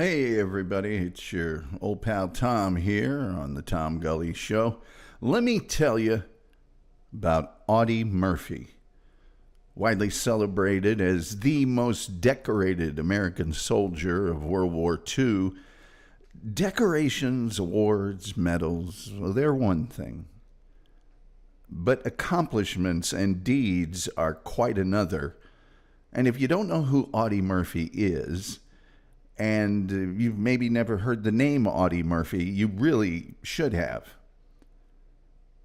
Hey everybody, it's your old pal Tom here on the Tom Gulley Show. Let me tell you about Audie Murphy, widely celebrated as the most decorated American soldier of World War II. Decorations, awards, medals, well, they're one thing. But accomplishments and deeds are quite another. And if you don't know who Audie Murphy is, and you've maybe never heard the name Audie Murphy, you really should have.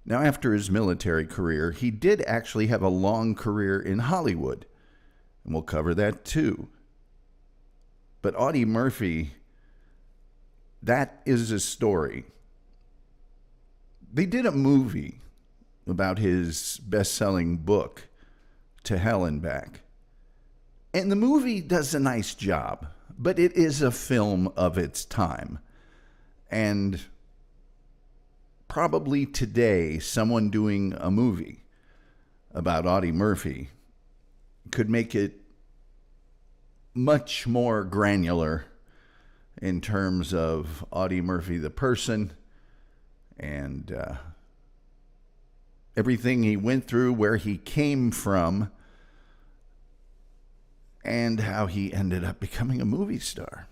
Now, after his military career, he did actually have a long career in Hollywood, and we'll cover that too. But Audie Murphy, that is a story. They did a movie about his best-selling book, To Hell and Back. And the movie does a nice job, but it is a film of its time. And probably today, someone doing a movie about Audie Murphy could make it much more granular in terms of Audie Murphy the person and everything he went through, where he came from, and how he ended up becoming a movie star.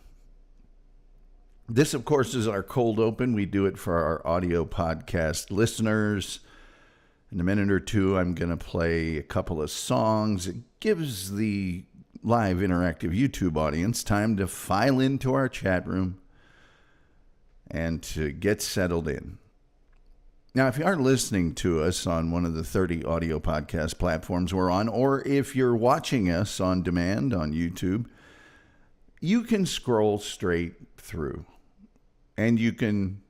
This, of course, is our cold open. We do it for our audio podcast listeners. In a minute or two, I'm going to play a couple of songs. It gives the live interactive YouTube audience time to file into our chat room and to get settled in. Now, if you are listening to us on one of the 30 audio podcast platforms we're on, or if you're watching us on demand on YouTube, you can scroll straight through and you can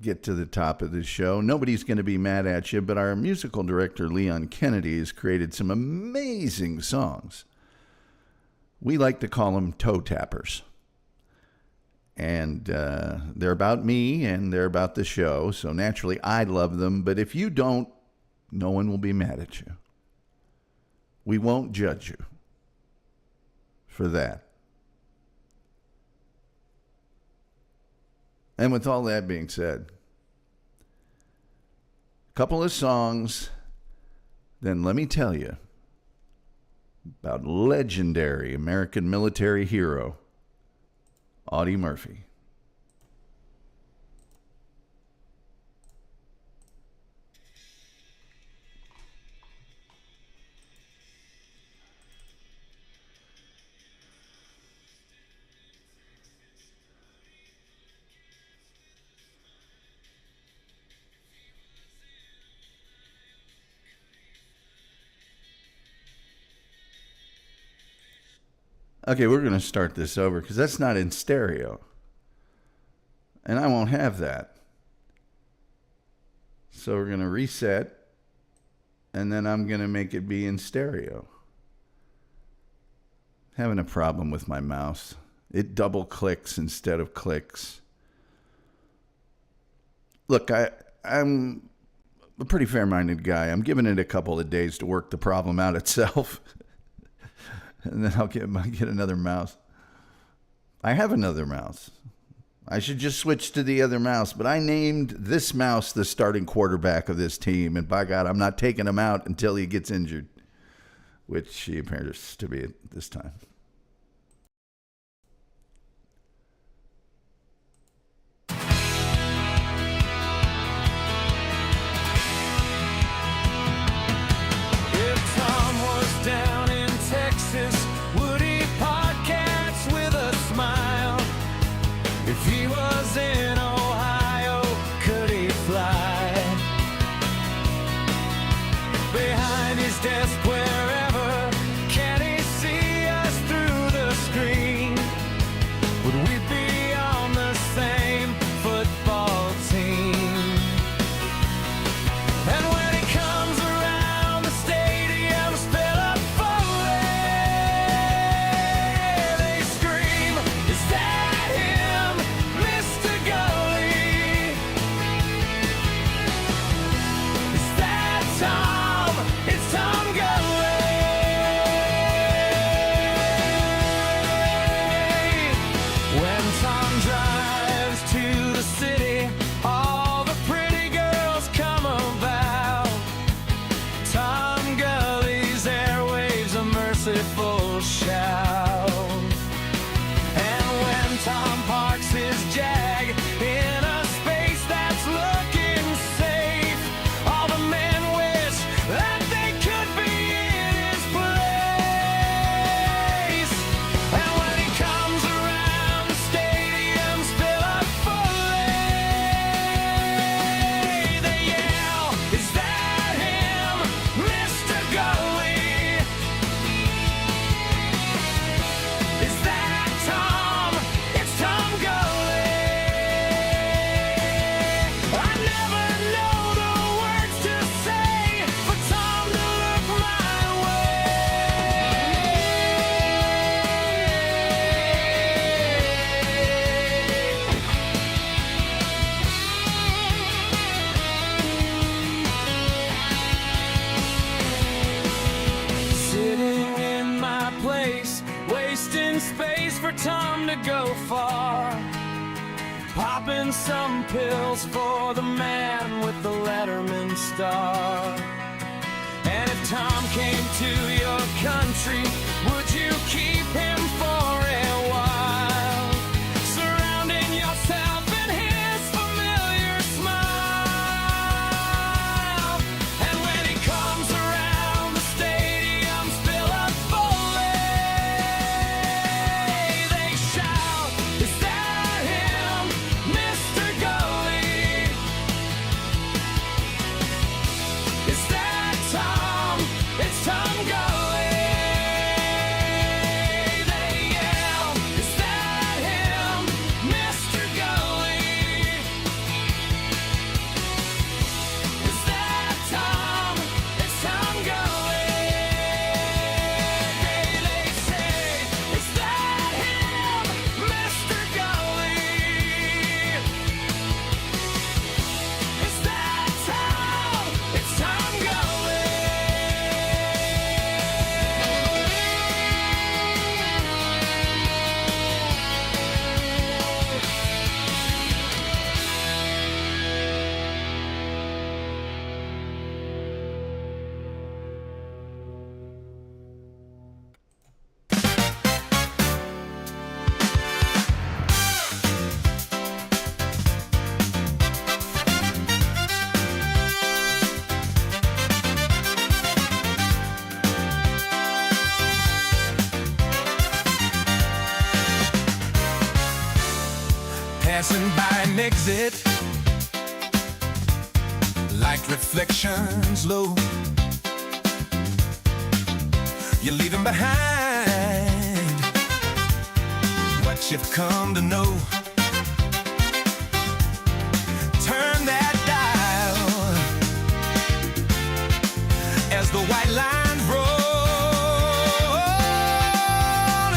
get to the top of the show. Nobody's going to be mad at you, but our musical director, Leon Kennedy, has created some amazing songs. We like to call them toe tappers. And they're about me and they're about the show. So naturally, I love them. But if you don't, no one will be mad at you. We won't judge you for that. And with all that being said, a couple of songs, then let me tell you about legendary American military hero, Audie Murphy. Okay, we're going to start this over because that's not in stereo. And I won't have that. So we're going to reset. And then I'm going to make it be in stereo. Having a problem with my mouse. It double clicks instead of clicks. Look, I'm a pretty fair-minded guy. I'm giving it a couple of days to work the problem out itself. And then I'll get another mouse. I have another mouse. I should just switch to the other mouse. But I named this mouse the starting quarterback of this team. And by God, I'm not taking him out until he gets injured. Which he appears to be at this time. Desk wherever, can he see us days for Tom to go far, popping some pills for the man with the Letterman star. And if Tom came to your country, would you keep him for a while, surrounding yourself in his familiar smile? And when he comes around, the stadiums fill up fully. They shout, "Is that him, Mr. Gulley? Is that Tom? It's Tom Gulley." They yell, "Is that him, Mr. Gulley? Is that Tom? It's Tom Gulley." They say, "Is that him, Mr. Gulley? Is that Tom? It's Tom Gulley." Passing by an exit, like reflections low, you're leaving behind what you've come to know. Turn that dial as the white lines roll,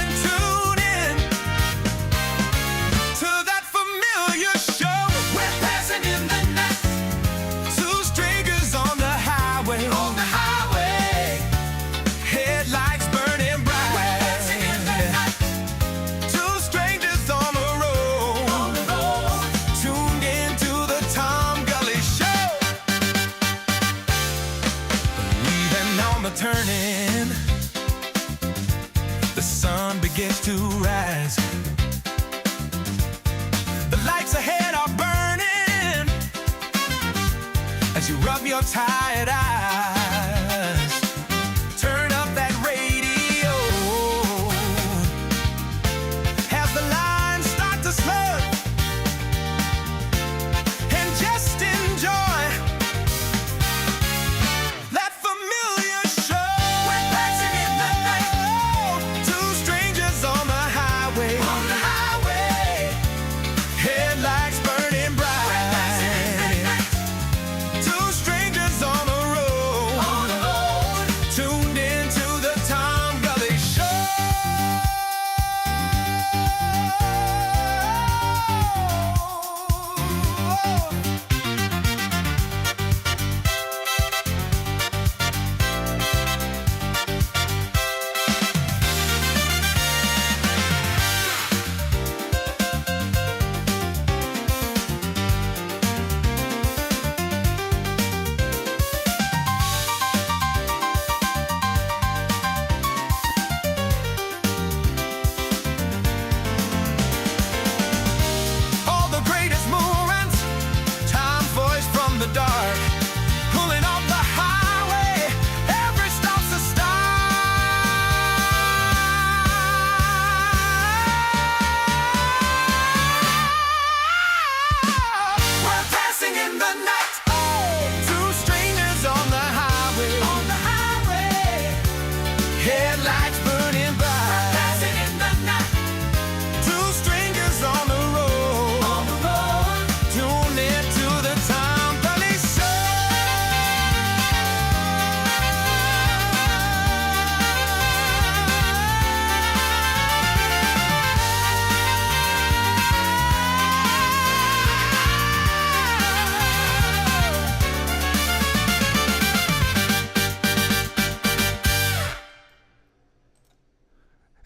and tune in to that familiar show. We're passing in the night, two strangers on the highway. On the highway, headlights burning bright. We're passing in the night, two strangers on the road. On the road, tuned in to the Tom Gulley Show. Leaving on the turning, the sun begins to rise. The lights ahead are burning as you rub your tired eyes. Turn up that radio as the lines start to slur, and just enjoy that familiar show. We're passing in the night, two strangers on the highway. On the highway, headlights burning bright. Two strangers on the road,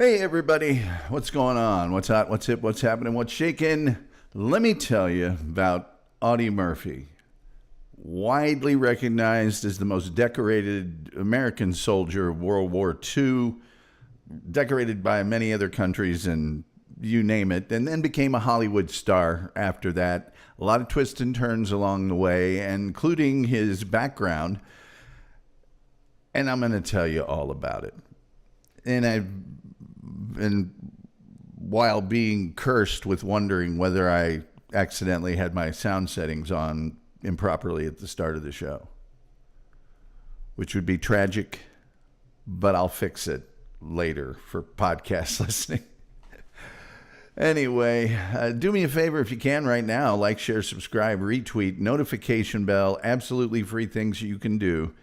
Hey everybody, what's going on? What's hot? What's hip? What's happening? What's shaking? Let me tell you about Audie Murphy, widely recognized as the most decorated American soldier of World War II, decorated by many other countries and you name it, and then became a Hollywood star after that. A lot of twists and turns along the way, including his background, and I'm going to tell you all about it. And while being cursed with wondering whether I accidentally had my sound settings on improperly at the start of the show, which would be tragic, but I'll fix it later for podcast listening. Anyway, do me a favor if you can right now. Like, share, subscribe, retweet, notification bell, absolutely free things you can do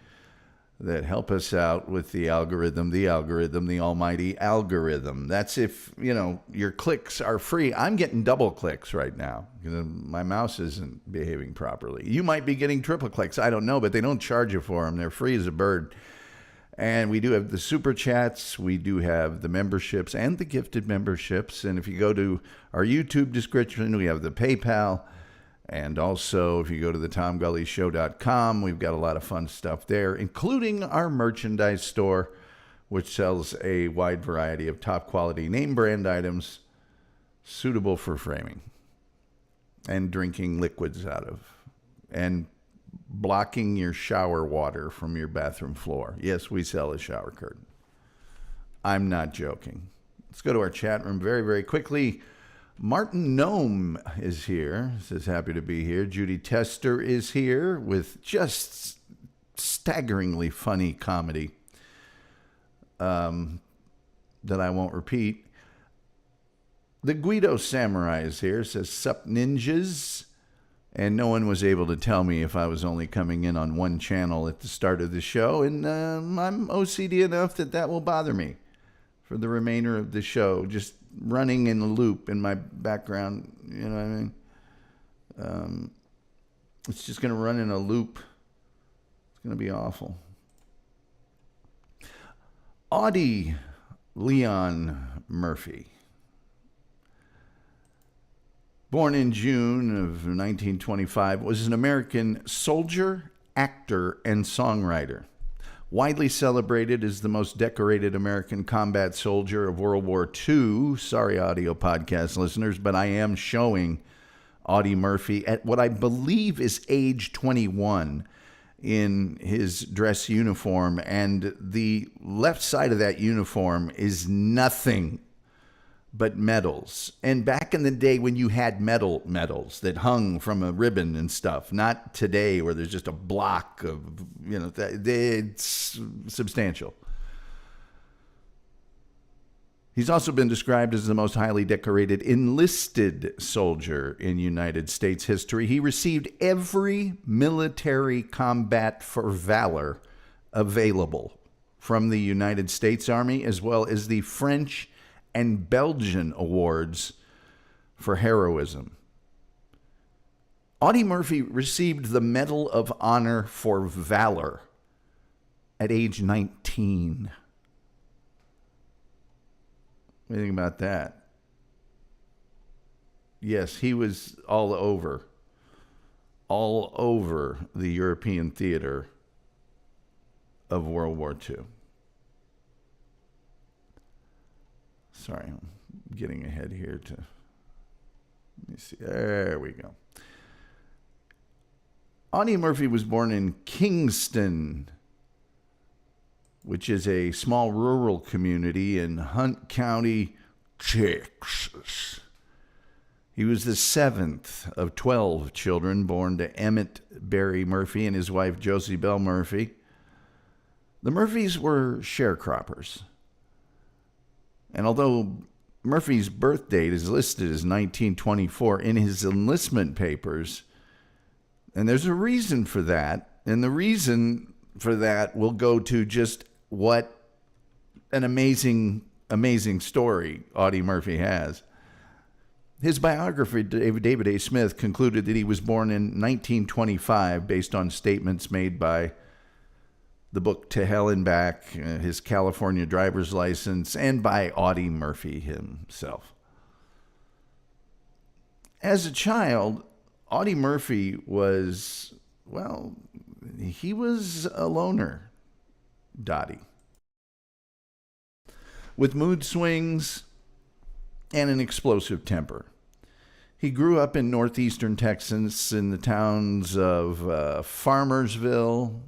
that help us out with the algorithm, the almighty algorithm. That's if, your clicks are free. I'm getting double clicks right now. My mouse isn't behaving properly. You might be getting triple clicks. I don't know, but they don't charge you for them. They're free as a bird. And we do have the super chats. We do have the memberships and the gifted memberships. And if you go to our YouTube description, we have the PayPal. And also, if you go to the TomGulleyShow.com, we've got a lot of fun stuff there, including our merchandise store, which sells a wide variety of top-quality name brand items suitable for framing and drinking liquids out of and blocking your shower water from your bathroom floor. Yes, we sell a shower curtain. I'm not joking. Let's go to our chat room very, very quickly. Martin Gnome is here. Says happy to be here. Judy Tester is here with just staggeringly funny comedy that I won't repeat. The Guido Samurai is here. Says sup ninjas. And no one was able to tell me if I was only coming in on one channel at the start of the show. And I'm OCD enough that will bother me for the remainder of the show. Just running in a loop in my background, you know what I mean? It's just going to run in a loop. It's going to be awful. Audie Leon Murphy. Born in June of 1925, was an American soldier, actor, and songwriter. Widely celebrated as the most decorated American combat soldier of World War II. Sorry, audio podcast listeners, but I am showing Audie Murphy at what I believe is age 21 in his dress uniform. And the left side of that uniform is nothing but medals. And back in the day when you had medals that hung from a ribbon and stuff, not today where there's just a block of, it's substantial. He's also been described as the most highly decorated enlisted soldier in United States history. He received every military combat for valor available from the United States Army, as well as the French and Belgian awards for heroism. Audie Murphy received the Medal of Honor for Valor at age 19. What do you think about that? Yes, he was all over the European theater of World War II. Sorry, I'm getting ahead here let me see. There we go. Audie Murphy was born in Kingston, which is a small rural community in Hunt County, Texas. He was the seventh of 12 children born to Emmett Barry Murphy and his wife, Josie Bell Murphy. The Murphys were sharecroppers. And although Murphy's birth date is listed as 1924 in his enlistment papers, and there's a reason for that, and the reason for that will go to just what an amazing story Audie Murphy has. His biographer, David A. Smith, concluded that he was born in 1925 based on statements made by the book To Hell and Back, his California driver's license, and by Audie Murphy himself. As a child, Audie Murphy was, well, he was a loner, Dottie, with mood swings and an explosive temper. He grew up in northeastern Texas in the towns of Farmersville.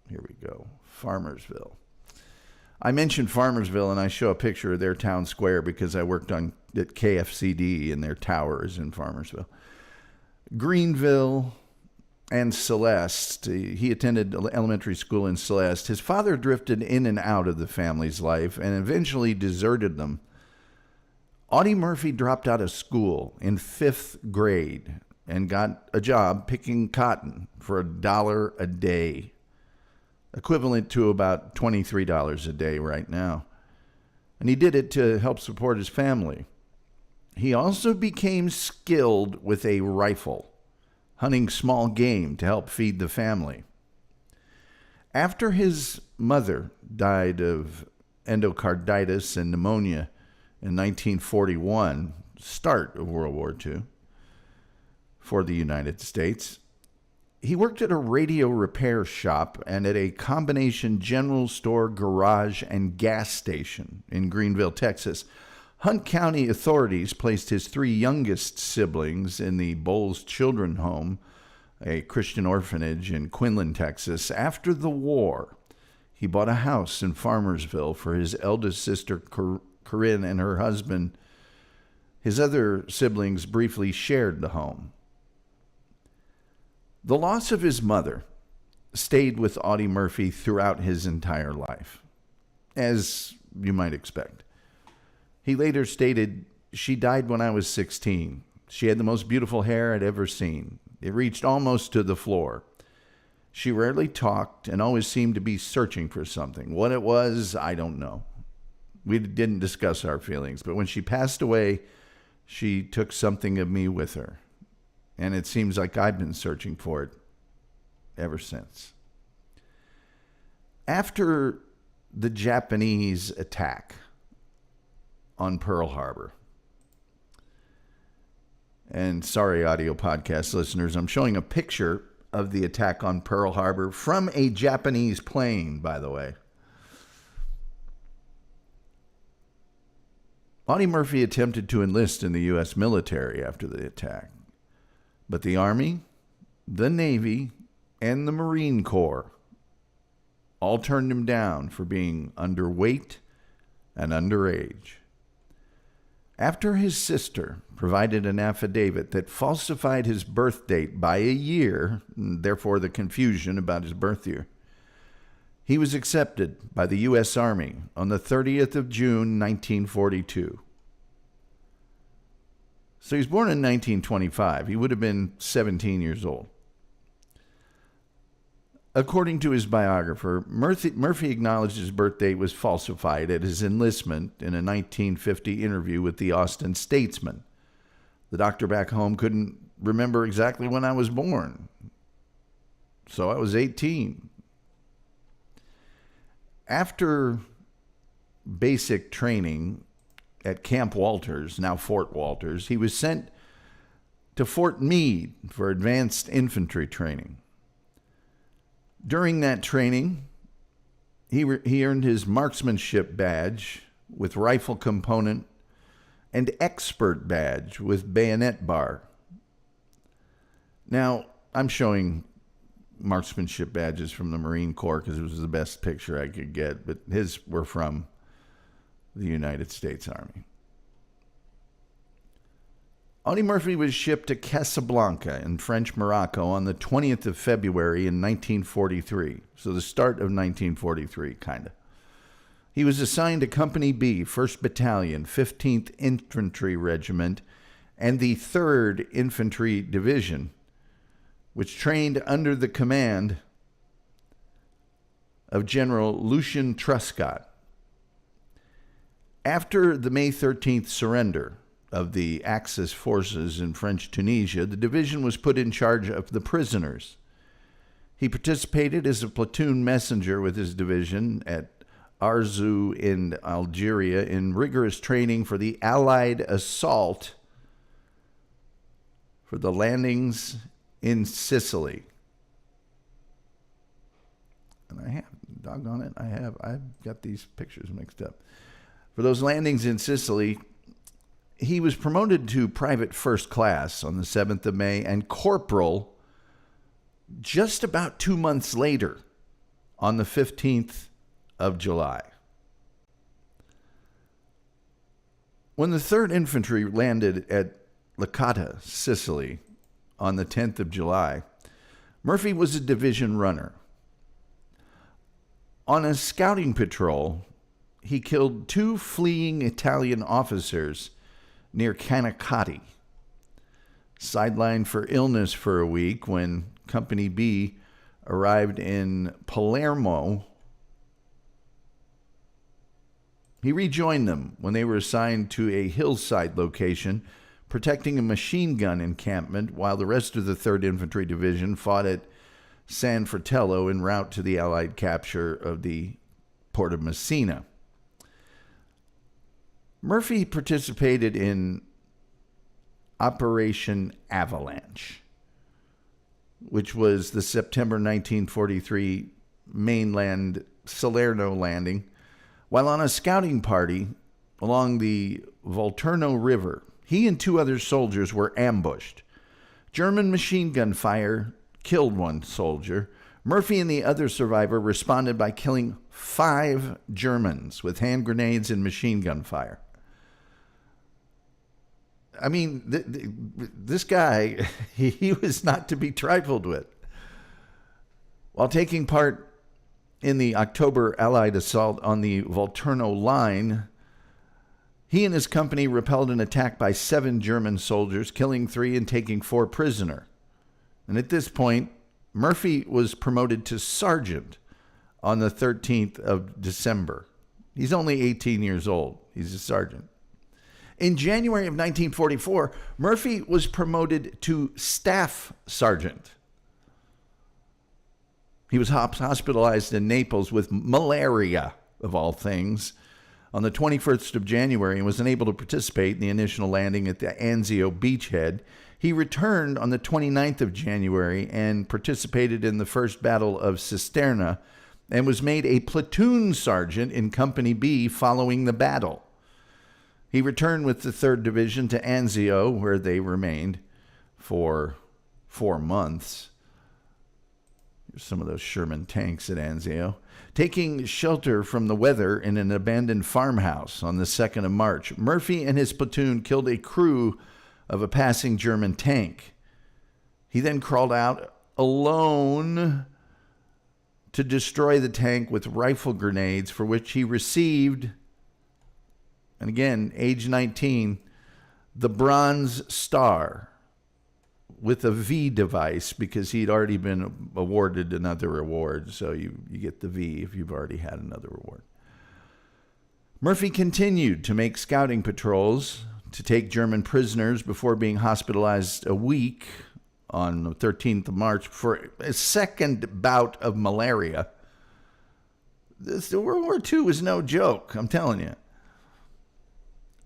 Here we go, Farmersville. I mentioned Farmersville, and I show a picture of their town square because I worked at KFCD, and their tower is in Farmersville. Greenville and Celeste. He attended elementary school in Celeste. His father drifted in and out of the family's life and eventually deserted them. Audie Murphy dropped out of school in 5th grade and got a job picking cotton for $1 a day, equivalent to about $23 a day right now. And he did it to help support his family. He also became skilled with a rifle, hunting small game to help feed the family. After his mother died of endocarditis and pneumonia in 1941, start of World War II, for the United States, he worked at a radio repair shop and at a combination general store, garage, and gas station in Greenville, Texas. Hunt County authorities placed his 3 youngest siblings in the Bowles Children's Home, a Christian orphanage in Quinlan, Texas. After the war, he bought a house in Farmersville for his eldest sister, Corinne, and her husband. His other siblings briefly shared the home. The loss of his mother stayed with Audie Murphy throughout his entire life, as you might expect. He later stated, "She died when I was 16. She had the most beautiful hair I'd ever seen. It reached almost to the floor. She rarely talked and always seemed to be searching for something. What it was, I don't know. We didn't discuss our feelings, but when she passed away, she took something of me with her. And it seems like I've been searching for it ever since." After the Japanese attack on Pearl Harbor, and sorry, audio podcast listeners, I'm showing a picture of the attack on Pearl Harbor from a Japanese plane, by the way. Audie Murphy attempted to enlist in the U.S. military after the attack, but the Army, the Navy, and the Marine Corps all turned him down for being underweight and underage. After his sister provided an affidavit that falsified his birth date by a year, and therefore the confusion about his birth year, he was accepted by the U.S. Army on the 30th of June, 1942. So he was born in 1925. He would have been 17 years old. According to his biographer, Murphy acknowledged his birth date was falsified at his enlistment in a 1950 interview with the Austin Statesman. The doctor back home couldn't remember exactly when I was born, so I was 18. After basic training at Camp Walters, now Fort Walters, he was sent to Fort Meade for advanced infantry training. During that training, he earned his marksmanship badge with rifle component and expert badge with bayonet bar. Now, I'm showing marksmanship badges from the Marine Corps because it was the best picture I could get, but his were from the United States Army. Audie Murphy was shipped to Casablanca in French Morocco on the 20th of February in 1943. So the start of 1943, kind of. He was assigned to Company B, 1st Battalion, 15th Infantry Regiment, and the 3rd Infantry Division, which trained under the command of General Lucien Truscott. After the May 13th surrender of the Axis forces in French Tunisia, the division was put in charge of the prisoners. He participated as a platoon messenger with his division at Arzu in Algeria in rigorous training for the Allied assault for the landings in Sicily. And I've got these pictures mixed up. For those landings in Sicily, he was promoted to private first class on the 7th of May and corporal just about 2 months later on the 15th of July. When the 3rd Infantry landed at Licata, Sicily, on the 10th of July, Murphy was a division runner. On a scouting patrol, he killed 2 fleeing Italian officers near Canicotti. Sidelined for illness for a week when Company B arrived in Palermo, he rejoined them when they were assigned to a hillside location protecting a machine gun encampment while the rest of the 3rd Infantry Division fought at San Fratello en route to the Allied capture of the port of Messina. Murphy participated in Operation Avalanche, which was the September 1943 mainland Salerno landing, while on a scouting party along the Volturno River. He and 2 other soldiers were ambushed. German machine gun fire killed 1 soldier. Murphy and the other survivor responded by killing 5 Germans with hand grenades and machine gun fire. I mean, this guy, he was not to be trifled with. While taking part in the October Allied assault on the Volturno line, he and his company repelled an attack by 7 German soldiers, killing 3 and taking 4 prisoner. And at this point, Murphy was promoted to sergeant on the 13th of December. He's only 18 years old. He's a sergeant. In January of 1944, Murphy was promoted to staff sergeant. He was hospitalized in Naples with malaria, of all things, on the 21st of January and was unable to participate in the initial landing at the Anzio beachhead. He returned on the 29th of January and participated in the First Battle of Cisterna and was made a platoon sergeant in Company B following the battle. He returned with the 3rd Division to Anzio, where they remained for 4 months. Here's some of those Sherman tanks at Anzio. Taking shelter from the weather in an abandoned farmhouse on the 2nd of March, Murphy and his platoon killed a crew of a passing German tank. He then crawled out alone to destroy the tank with rifle grenades, for which he received, and again, age 19, the Bronze Star with a V device, because he'd already been awarded another award. So you get the V if you've already had another award. Murphy continued to make scouting patrols to take German prisoners before being hospitalized a week on the 13th of March for a second bout of malaria. World War II was no joke, I'm telling you.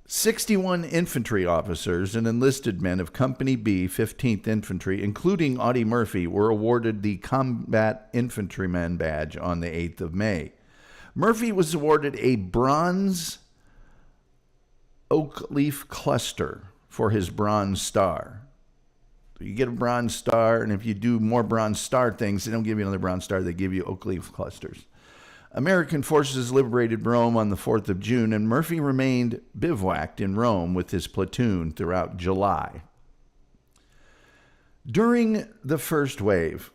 61 infantry officers and enlisted men of Company B, 15th Infantry, including Audie Murphy, were awarded the Combat Infantryman Badge on the 8th of May. Murphy was awarded a bronze oak leaf cluster for his Bronze Star. So you get a Bronze Star, and if you do more Bronze Star things, they don't give you another Bronze Star, they give you oak leaf clusters. American forces liberated Rome on the 4th of June, and Murphy remained bivouacked in Rome with his platoon throughout July. During the first wave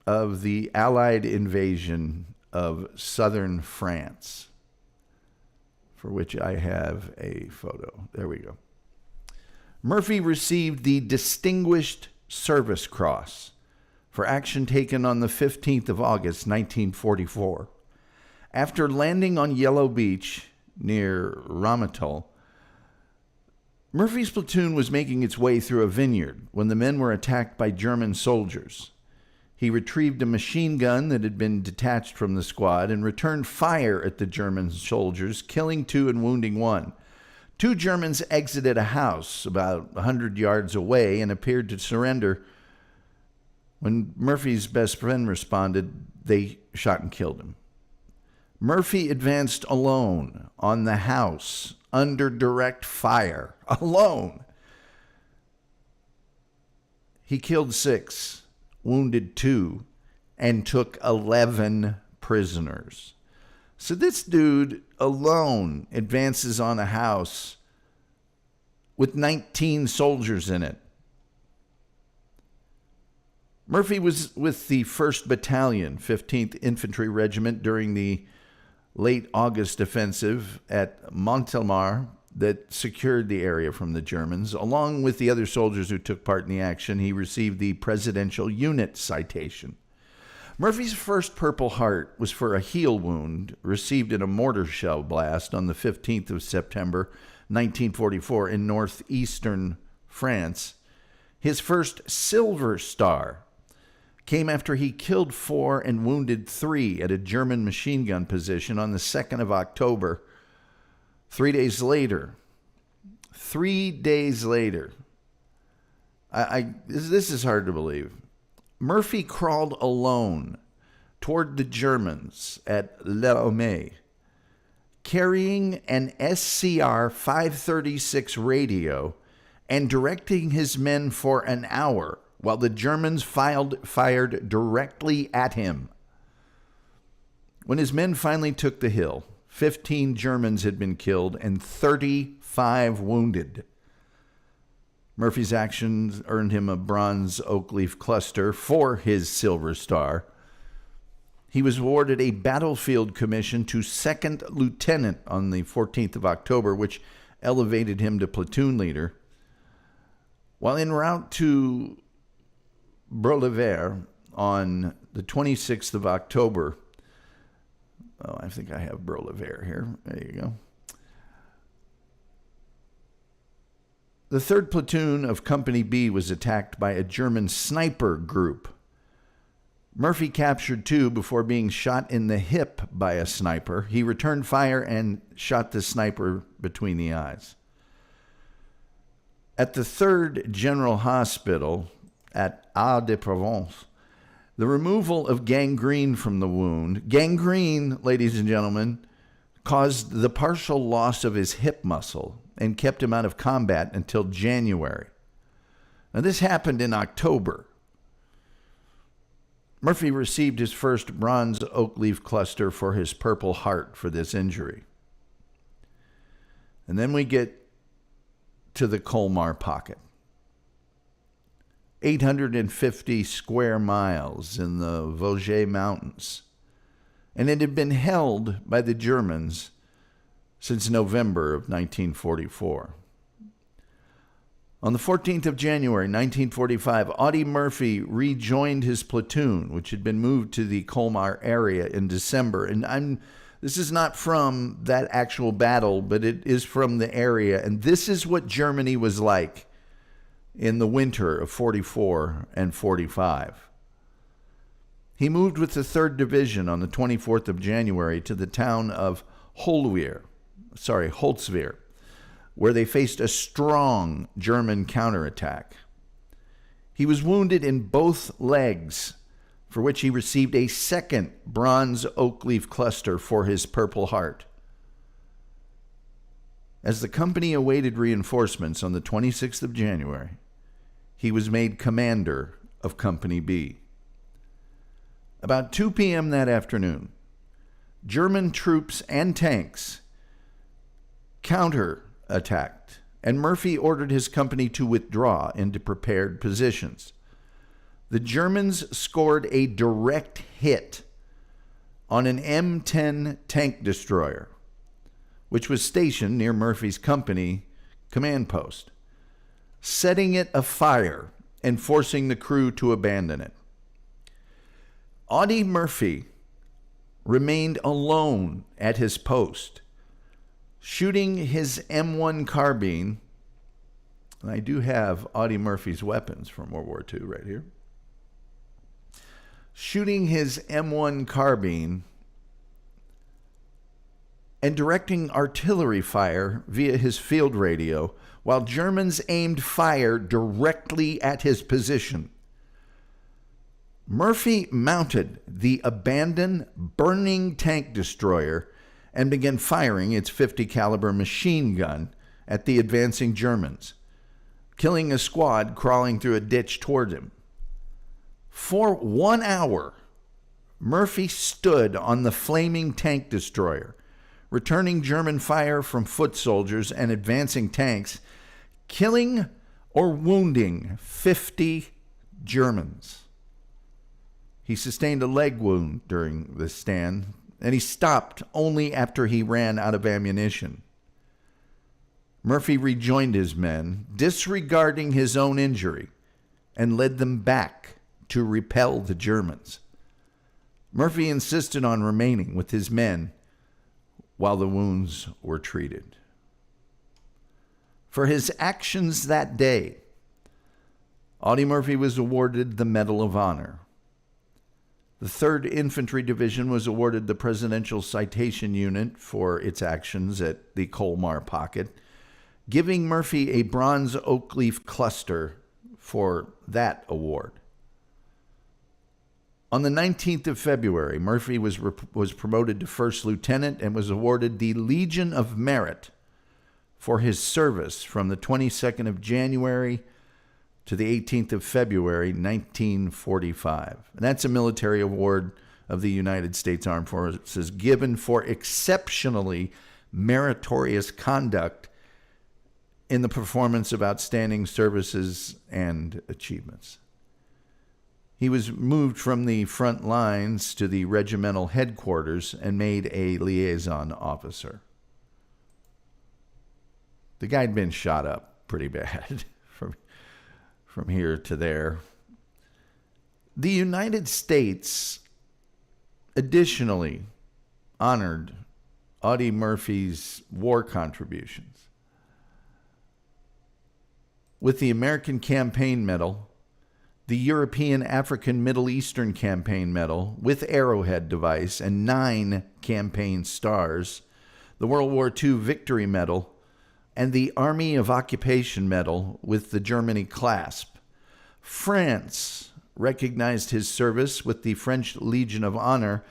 of the Allied invasion of southern France, for which I have a photo. There we go. Murphy received the Distinguished Service Cross for action taken on the 15th of August, 1944. After landing on Yellow Beach near Ramatal, Murphy's platoon was making its way through a vineyard when the men were attacked by German soldiers. He retrieved a machine gun that had been detached from the squad and returned fire at the German soldiers, killing 2 and wounding 1. 2 Germans exited a house about 100 yards away and appeared to surrender. When Murphy's best friend responded, they shot and killed him. Murphy advanced alone on the house under direct fire. Alone. He killed 6, wounded 2, and took 11 prisoners. So this dude alone advances on a house with 19 soldiers in it. Murphy was with the 1st Battalion, 15th Infantry Regiment during the late August offensive at Montelmar that secured the area from the Germans. Along with the other soldiers who took part in the action, he received the Presidential Unit Citation. Murphy's first Purple Heart was for a heel wound received in a mortar shell blast on the 15th of September, 1944 in northeastern France. His first Silver Star came after he killed 4 and wounded 3 at a German machine gun position on the 2nd of October. 3 days later, this is hard to believe. Murphy crawled alone toward the Germans at Le Homais, carrying an SCR 536 radio and directing his men for an hour while the Germans fired directly at him. When his men finally took the hill, 15 Germans had been killed and 35 wounded. Murphy's actions earned him a bronze oak leaf cluster for his Silver Star. He was awarded a battlefield commission to 2nd lieutenant on the 14th of October, which elevated him to platoon leader. While en route to Bravery on the 26th of October, I think I have Bravery here. There you go. The 3rd Platoon of Company B was attacked by a German sniper group. Murphy captured 2 before being shot in the hip by a sniper. He returned fire and shot the sniper between the eyes. At the 3rd General Hospital at Aix-de-Provence, the removal of gangrene from the wound. Gangrene, ladies and gentlemen, caused the partial loss of his hip muscle and kept him out of combat until January. Now, this happened in October. Murphy received his first bronze oak leaf cluster for his Purple Heart for this injury. And then we get to the Colmar Pocket. 850 square miles in the Vosges Mountains. And it had been held by the Germans since November of 1944. On the 14th of January, 1945, Audie Murphy rejoined his platoon, which had been moved to the Colmar area in December. And this is not from that actual battle, but it is from the area. And this is what Germany was like in the winter of 44 and 45. He moved with the 3rd Division on the 24th of January to the town of Holzwehr, where they faced a strong German counterattack. He was wounded in both legs, for which he received a 2nd bronze oak leaf cluster for his Purple Heart. As the company awaited reinforcements on the 26th of January, he was made commander of Company B. About 2 p.m. that afternoon, German troops and tanks counterattacked, and Murphy ordered his company to withdraw into prepared positions. The Germans scored a direct hit on an M10 tank destroyer, which was stationed near Murphy's company command post, setting it afire and forcing the crew to abandon it. Audie Murphy remained alone at his post, shooting his M1 carbine. And I do have Audie Murphy's weapons from World War II right here. shooting his M1 carbine and directing artillery fire via his field radio while Germans aimed fire directly at his position. Murphy mounted the abandoned, burning tank destroyer and began firing its .50 caliber machine gun at the advancing Germans, killing a squad crawling through a ditch toward him. For 1 hour, Murphy stood on the flaming tank destroyer, returning German fire from foot soldiers and advancing tanks, killing or wounding 50 Germans. He sustained a leg wound during this stand, and he stopped only after he ran out of ammunition. Murphy rejoined his men, disregarding his own injury, and led them back to repel the Germans. Murphy insisted on remaining with his men while the wounds were treated. For his actions that day, Audie Murphy was awarded the Medal of Honor. The 3rd Infantry Division was awarded the Presidential Citation Unit for its actions at the Colmar Pocket, giving Murphy a bronze oak leaf cluster for that award. On the 19th of February, Murphy was promoted to first lieutenant and was awarded the Legion of Merit for his service from the 22nd of January to the 18th of February, 1945. And that's a military award of the United States Armed Forces given for exceptionally meritorious conduct in the performance of outstanding services and achievements. He was moved from the front lines to the regimental headquarters and made a liaison officer. The guy had been shot up pretty bad from here to there. The United States additionally honored Audie Murphy's war contributions with the American Campaign Medal, the European African Middle Eastern Campaign Medal with Arrowhead device and 9 campaign stars, the World War II Victory Medal, and the Army of Occupation Medal with the Germany clasp. France recognized his service with the French Legion of Honor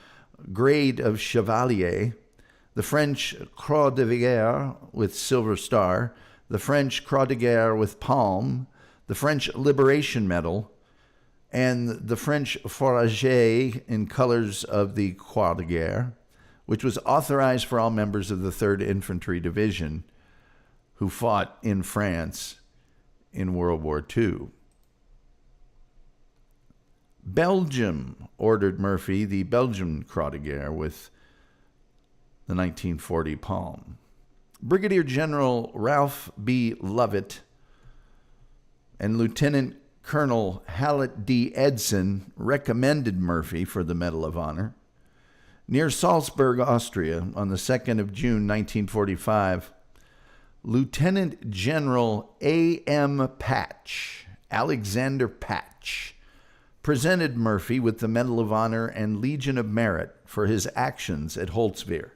grade of Chevalier, the French Croix de Guerre with Silver Star, the French Croix de Guerre with Palm, the French Liberation Medal, and the French Fourragère in colors of the Croix de Guerre, which was authorized for all members of the 3rd Infantry Division who fought in France in World War II. Belgium ordered Murphy the Belgian Croix de Guerre with the 1940 Palm. Brigadier General Ralph B. Lovett and Lieutenant Colonel Hallett D. Edson recommended Murphy for the Medal of Honor. Near Salzburg, Austria, on the 2nd of June, 1945, Lieutenant General A.M. Patch, Alexander Patch, presented Murphy with the Medal of Honor and Legion of Merit for his actions at Holtzwihr.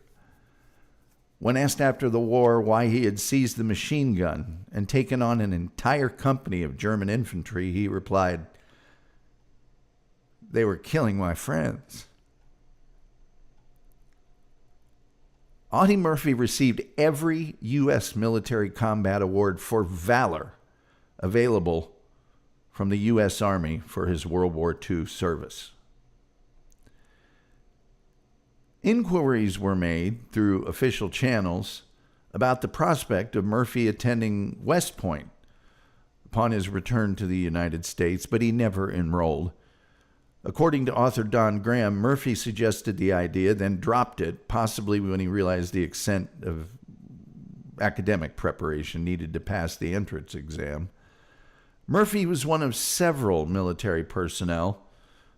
When asked after the war why he had seized the machine gun and taken on an entire company of German infantry, he replied, "They were killing my friends." Audie Murphy received every U.S. military combat award for valor available from the U.S. Army for his World War II service. Inquiries were made through official channels about the prospect of Murphy attending West Point upon his return to the United States, but he never enrolled. According to author Don Graham, Murphy suggested the idea, then dropped it, possibly when he realized the extent of academic preparation needed to pass the entrance exam. Murphy was one of several military personnel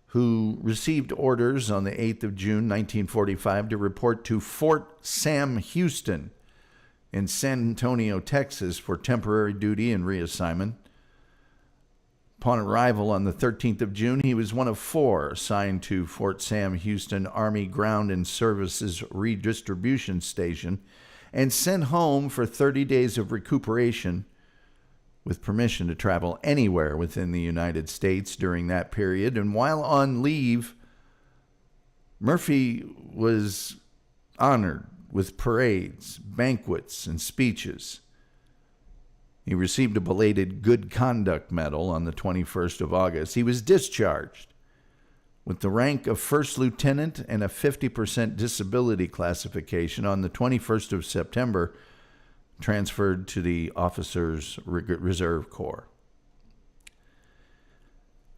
who received orders on the 8th of June, 1945, to report to Fort Sam Houston in San Antonio, Texas, for temporary duty and reassignment. Upon arrival on the 13th of June, he was one of 4 assigned to Fort Sam Houston Army Ground and Services Redistribution Station and sent home for 30 days of recuperation with permission to travel anywhere within the United States during that period. And while on leave, Murphy was honored with parades, banquets, and speeches. He received a belated Good Conduct Medal on the 21st of August. He was discharged with the rank of first lieutenant and a 50% disability classification on the 21st of September, transferred to the Officers Reserve Corps.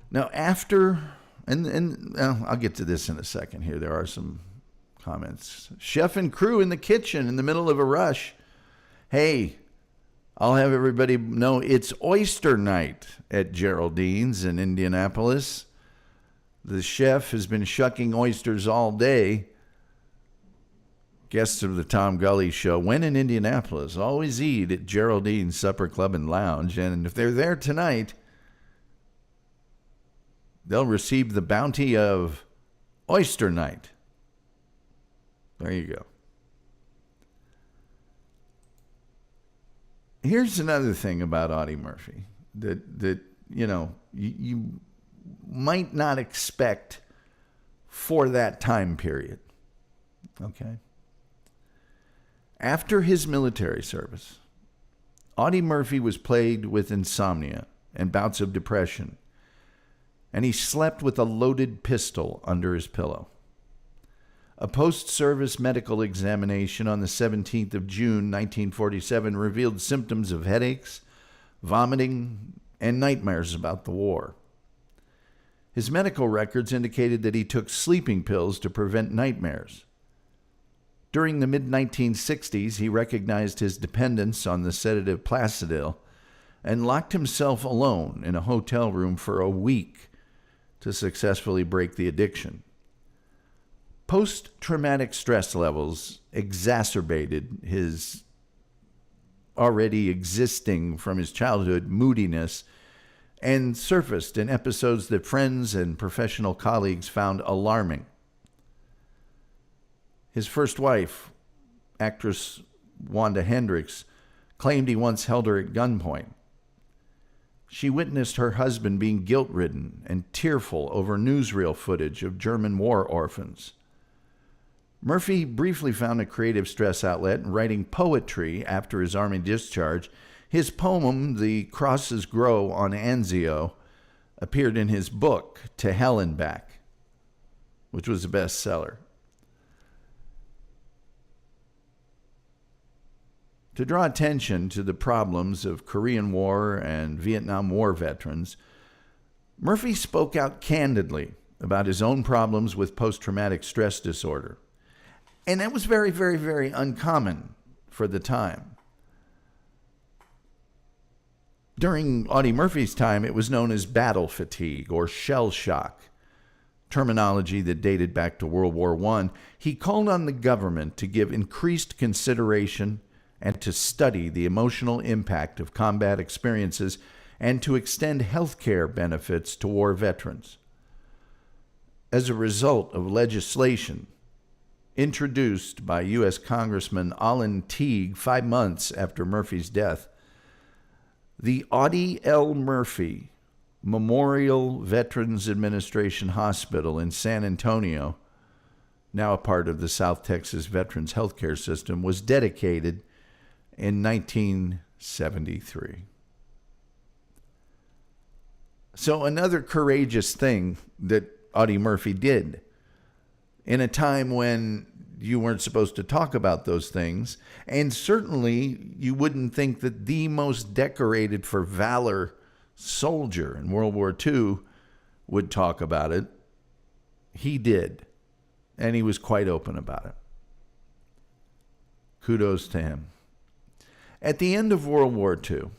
Now, after, and I'll get to this in a second here. There are some comments. Chef and crew in the kitchen in the middle of a rush. Hey, I'll have everybody know it's oyster night at Geraldine's in Indianapolis. The chef has been shucking oysters all day. Guests of the Tom Gulley Show, when in Indianapolis, always eat at Geraldine's Supper Club and Lounge. And if they're there tonight, they'll receive the bounty of oyster night. There you go. Here's another thing about Audie Murphy that you might not expect for that time period. Okay. After his military service, Audie Murphy was plagued with insomnia and bouts of depression, and he slept with a loaded pistol under his pillow. A post-service medical examination on the 17th of June, 1947, revealed symptoms of headaches, vomiting, and nightmares about the war. His medical records indicated that he took sleeping pills to prevent nightmares. During the mid-1960s, he recognized his dependence on the sedative Placidil and locked himself alone in a hotel room for a week to successfully break the addiction. Post-traumatic stress levels exacerbated his already existing from his childhood moodiness and surfaced in episodes that friends and professional colleagues found alarming. His first wife, actress Wanda Hendricks, claimed he once held her at gunpoint. She witnessed her husband being guilt-ridden and tearful over newsreel footage of German war orphans. Murphy briefly found a creative stress outlet in writing poetry after his Army discharge. His poem, The Crosses Grow on Anzio, appeared in his book, To Hell and Back, which was a bestseller. To draw attention to the problems of Korean War and Vietnam War veterans, Murphy spoke out candidly about his own problems with post-traumatic stress disorder. And that was very, very, very uncommon for the time. During Audie Murphy's time, it was known as battle fatigue or shell shock, terminology that dated back to World War I. He called on the government to give increased consideration and to study the emotional impact of combat experiences and to extend health care benefits to war veterans. As a result of legislation introduced by U.S. Congressman Alan Teague 5 months after Murphy's death, the Audie L. Murphy Memorial Veterans Administration Hospital in San Antonio, now a part of the South Texas Veterans Healthcare System, was dedicated in 1973. So another courageous thing that Audie Murphy did in a time when you weren't supposed to talk about those things, and certainly you wouldn't think that the most decorated for valor soldier in World War II would talk about it. He did, and he was quite open about it. Kudos to him. At the end of World War II,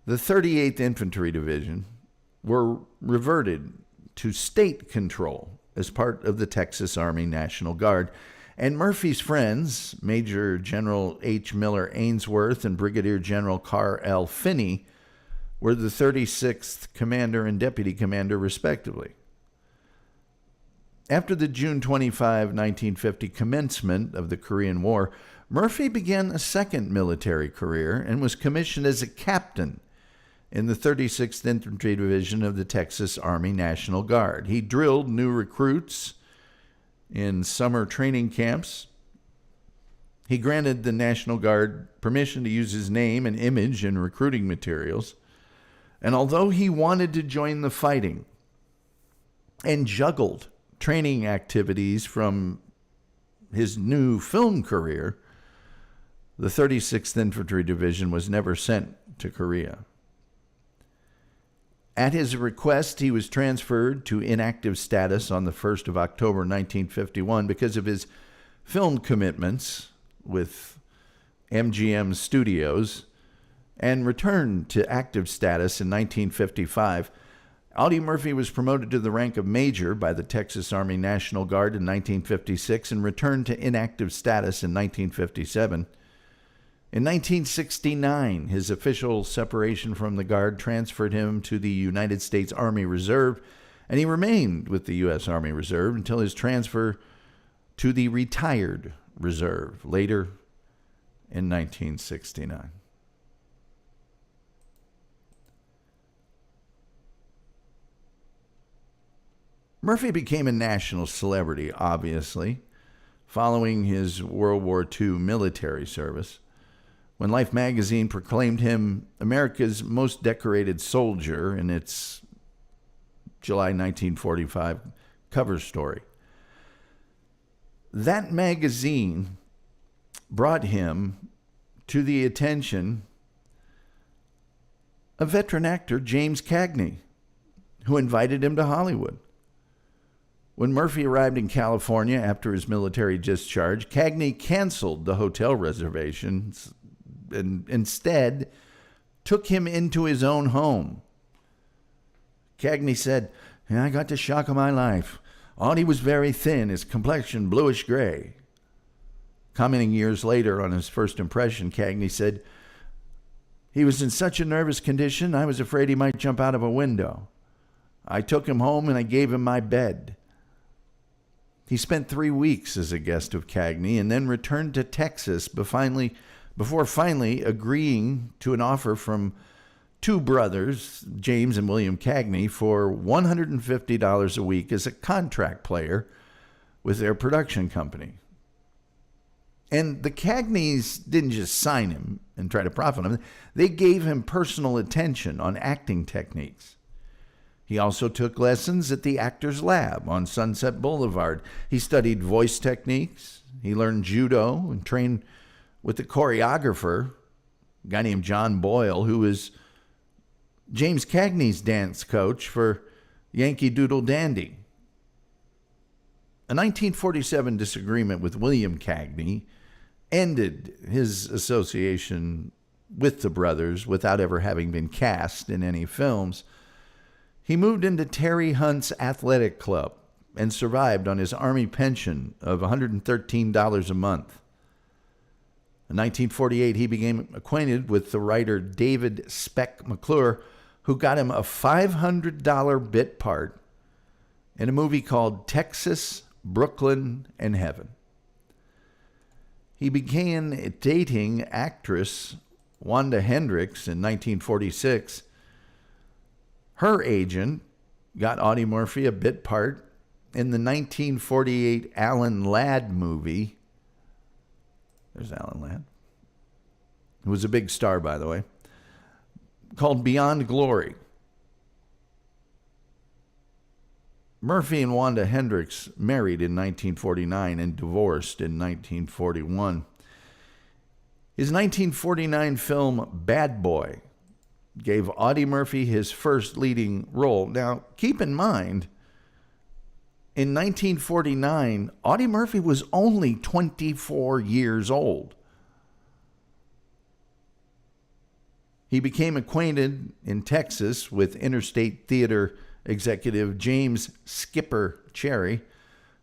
the 38th Infantry Division were reverted to state control as part of the Texas Army National Guard, and Murphy's friends, Major General H. Miller Ainsworth and Brigadier General Carl L. Finney, were the 36th commander and deputy commander, respectively. After the June 25, 1950 commencement of the Korean War, Murphy began a second military career and was commissioned as a captain in the 36th Infantry Division of the Texas Army National Guard. He drilled new recruits in summer training camps. He granted the National Guard permission to use his name and image in recruiting materials. And although he wanted to join the fighting and juggled training activities from his new film career, the 36th Infantry Division was never sent to Korea. At his request, he was transferred to inactive status on the 1st of October 1951 because of his film commitments with MGM Studios, and returned to active status in 1955. Audie Murphy was promoted to the rank of major by the Texas Army National Guard in 1956 and returned to inactive status in 1957. In 1969, his official separation from the Guard transferred him to the United States Army Reserve, and he remained with the U.S. Army Reserve until his transfer to the Retired Reserve later in 1969. Murphy became a national celebrity, obviously, following his World War II military service, when Life magazine proclaimed him America's most decorated soldier in its July 1945 cover story. That magazine brought him to the attention of veteran actor James Cagney, who invited him to Hollywood. When Murphy arrived in California after his military discharge, Cagney canceled the hotel reservations and instead took him into his own home. Cagney said, "I got the shock of my life. Audie was very thin, his complexion bluish gray." Commenting years later on his first impression, Cagney said, "He was in such a nervous condition, I was afraid he might jump out of a window. I took him home and I gave him my bed." He spent 3 weeks as a guest of Cagney and then returned to Texas before finally agreeing to an offer from two brothers, James and William Cagney, for $150 a week as a contract player with their production company. And the Cagneys didn't just sign him and try to profit him. They gave him personal attention on acting techniques. He also took lessons at the Actors Lab on Sunset Boulevard. He studied voice techniques. He learned judo and trained with the choreographer, a guy named John Boyle, who was James Cagney's dance coach for Yankee Doodle Dandy. A 1947 disagreement with William Cagney ended his association with the brothers without ever having been cast in any films. He moved into Terry Hunt's athletic club and survived on his Army pension of $113 a month. In 1948, he became acquainted with the writer David Speck McClure, who got him a $500 bit part in a movie called Texas, Brooklyn, and Heaven. He began dating actress Wanda Hendricks in 1946. Her agent got Audie Murphy a bit part in the 1948 Alan Ladd movie. There's Alan Ladd, who was a big star, by the way, called Beyond Glory. Murphy and Wanda Hendricks married in 1949 and divorced in 1941. His 1949 film Bad Boy gave Audie Murphy his first leading role. Now, keep in mind, in 1949, Audie Murphy was only 24 years old. He became acquainted in Texas with Interstate Theater executive James Skipper Cherry,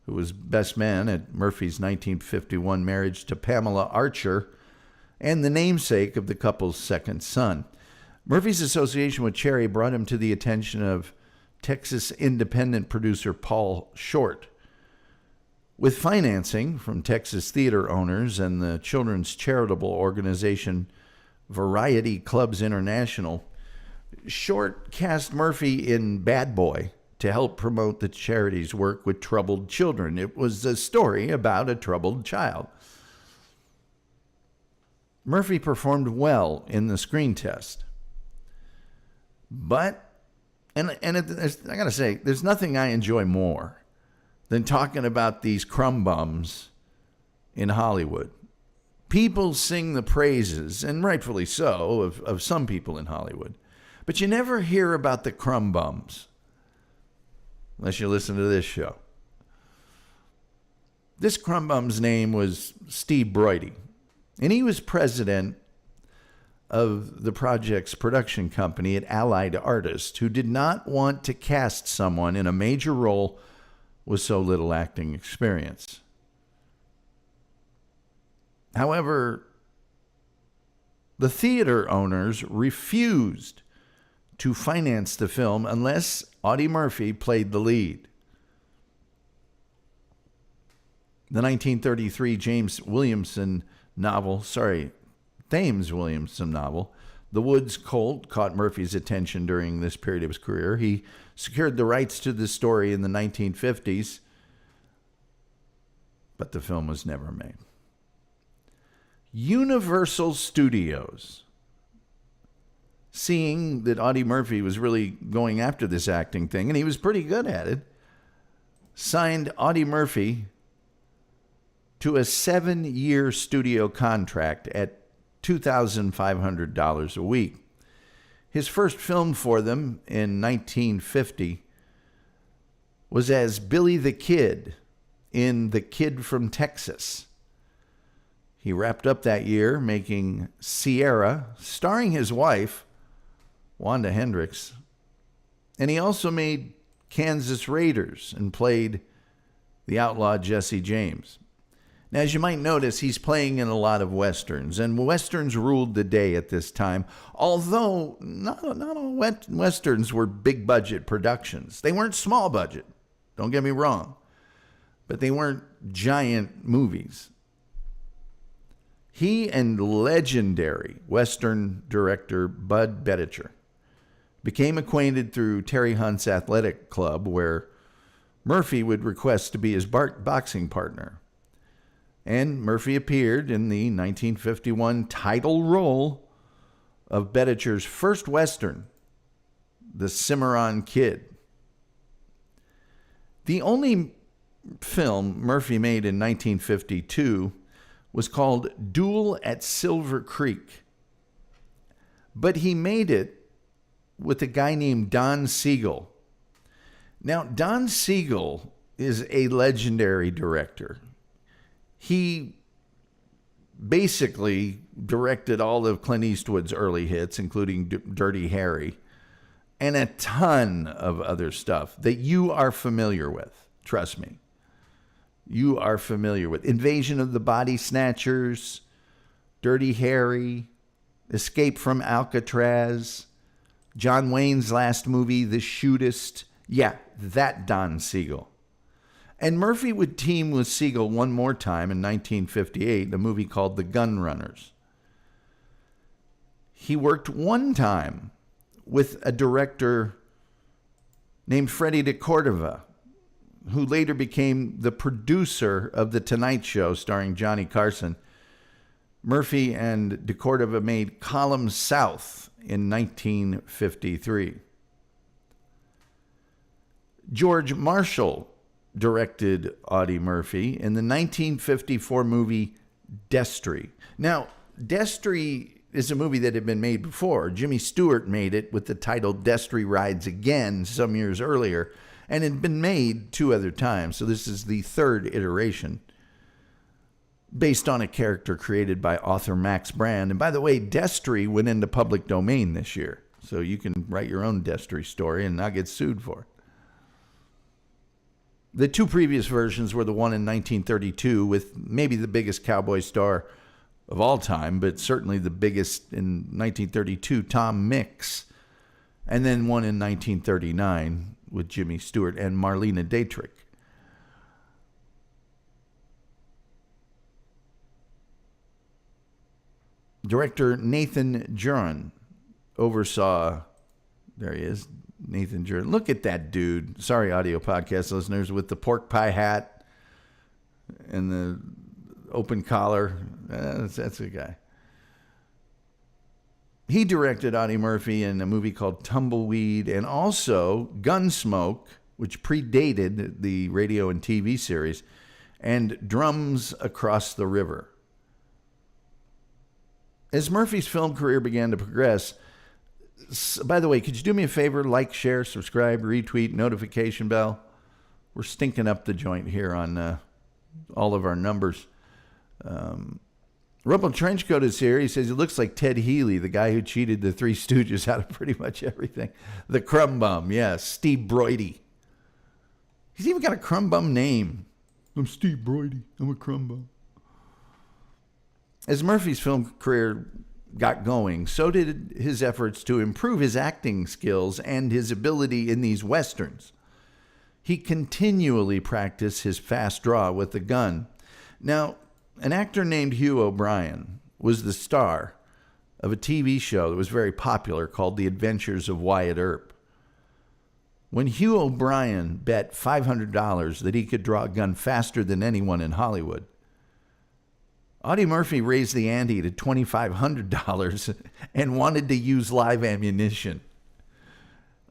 who was best man at Murphy's 1951 marriage to Pamela Archer and the namesake of the couple's second son. Murphy's association with Cherry brought him to the attention of Texas independent producer Paul Short. With financing from Texas theater owners and the children's charitable organization Variety Clubs International, Short cast Murphy in Bad Boy to help promote the charity's work with troubled children. It was a story about a troubled child. Murphy performed well in the screen test. But, I got to say, there's nothing I enjoy more than talking about these crumb bums in Hollywood. People sing the praises, and rightfully so, of some people in Hollywood. But you never hear about the crumb bums unless you listen to this show. This crumb bum's name was Steve Broidy, and he was president of the project's production company at Allied Artists, who did not want to cast someone in a major role with so little acting experience. However, the theater owners refused to finance the film unless Audie Murphy played the lead. The 1933 Thames Williamson novel, The Woods Colt, caught Murphy's attention during this period of his career. He secured the rights to the story in the 1950s, but the film was never made. Universal Studios, seeing that Audie Murphy was really going after this acting thing, and he was pretty good at it, signed Audie Murphy to a 7-year studio contract at $2,500 a week. His first film for them in 1950 was as Billy the Kid in The Kid from Texas. He wrapped up that year making Sierra, starring his wife, Wanda Hendricks, and he also made Kansas Raiders and played the outlaw Jesse James. Now, as you might notice, he's playing in a lot of Westerns, and Westerns ruled the day at this time, although not all Westerns were big-budget productions. They weren't small budget, don't get me wrong, but they weren't giant movies. He and legendary Western director Bud Betticher became acquainted through Terry Hunt's athletic club, where Murphy would request to be his boxing partner. And Murphy appeared in the 1951 title role of Betticher's first Western, The Cimarron Kid. The only film Murphy made in 1952 was called Duel at Silver Creek. But he made it with a guy named Don Siegel. Now, Don Siegel is a legendary director. He basically directed all of Clint Eastwood's early hits, including Dirty Harry, and a ton of other stuff that you are familiar with. Trust me. You are familiar with Invasion of the Body Snatchers, Dirty Harry, Escape from Alcatraz, John Wayne's last movie, The Shootist. Yeah, that Don Siegel. And Murphy would team with Siegel one more time in 1958, a movie called The Gun Runners. He worked one time with a director named Freddie DeCordova, who later became the producer of The Tonight Show starring Johnny Carson. Murphy and DeCordova made Column South in 1953. George Marshall directed Audie Murphy in the 1954 movie Destry. Now, Destry is a movie that had been made before. Jimmy Stewart made it with the title Destry Rides Again some years earlier, and had been made 2 other times. So this is the 3rd iteration, based on a character created by author Max Brand. And by the way, Destry went into public domain this year, so you can write your own Destry story and not get sued for it. The 2 previous versions were the one in 1932 with maybe the biggest cowboy star of all time, but certainly the biggest in 1932, Tom Mix, and then one in 1939 with Jimmy Stewart and Marlena Dietrich. Director Nathan Juran oversaw, there he is, Nathan Juran. Look at that dude. Sorry, audio podcast listeners, with the pork pie hat and the open collar. That's a guy. He directed Audie Murphy in a movie called Tumbleweed and also Gunsmoke, which predated the radio and TV series, and Drums Across the River. As Murphy's film career began to progress, by the way, could you do me a favor? Like, share, subscribe, retweet, notification bell. We're stinking up the joint here on all of our numbers. Rumple Trenchcoat is here. He says he looks like Ted Healy, the guy who cheated the Three Stooges out of pretty much everything. The Crumb Bum, yes, Steve Broidy. He's even got a Crumb Bum name. I'm Steve Broidy. I'm a Crumb Bum. As Murphy's film career got going, so did his efforts to improve his acting skills and his ability in these westerns. He continually practiced his fast draw with the gun. Now, an actor named Hugh O'Brien was the star of a TV show that was very popular called The Adventures of Wyatt Earp. When Hugh O'Brien bet $500 that he could draw a gun faster than anyone in Hollywood, Audie Murphy raised the ante to $2,500 and wanted to use live ammunition.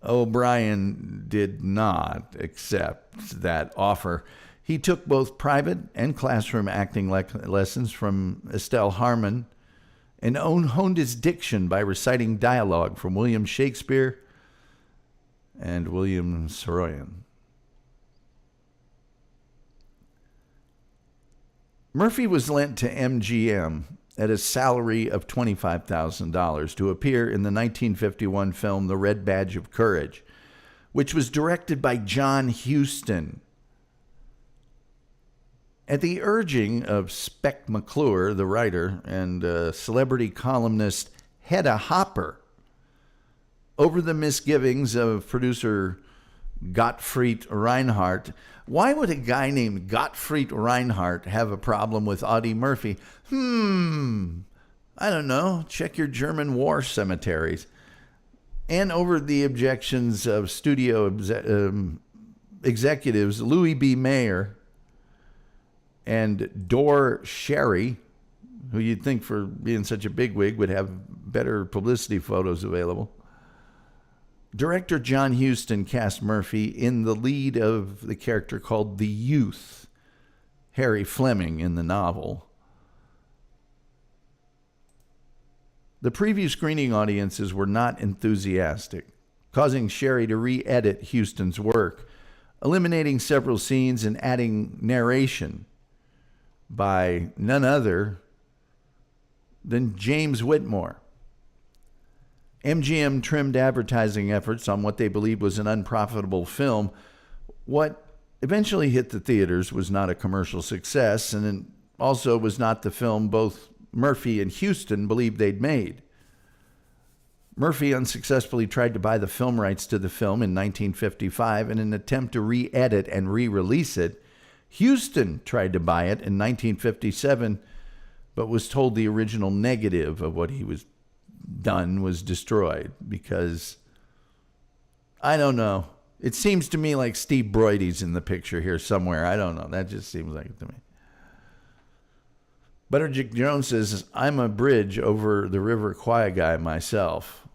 O'Brien did not accept that offer. He took both private and classroom acting lessons from Estelle Harmon and honed his diction by reciting dialogue from William Shakespeare and William Saroyan. Murphy was lent to MGM at a salary of $25,000 to appear in the 1951 film The Red Badge of Courage, which was directed by John Huston. At the urging of Spec McClure, the writer, and celebrity columnist Hedda Hopper, over the misgivings of producer Gottfried Reinhardt. Why would a guy named Gottfried Reinhardt have a problem with Audie Murphy? I don't know. Check your German war cemeteries. And over the objections of studio executives Louis B. Mayer and Dor Sherry, who you'd think for being such a bigwig would have better publicity photos available. Director John Huston cast Murphy in the lead of the character called the Youth, Harry Fleming in the novel. The preview screening audiences were not enthusiastic, causing Sherry to re-edit Huston's work, eliminating several scenes and adding narration by none other than James Whitmore. MGM trimmed advertising efforts on what they believed was an unprofitable film. What eventually hit the theaters was not a commercial success, and it also was not the film both Murphy and Huston believed they'd made. Murphy unsuccessfully tried to buy the film rights to the film in 1955 in an attempt to re-edit and re-release it. Huston tried to buy it in 1957, but was told the original negative of what he was done was destroyed because, I don't know. It seems to me like Steve Broidy's in the picture here somewhere. I don't know. That just seems like it to me. Butterjick Jones says, I'm a bridge over the River Kwai guy myself.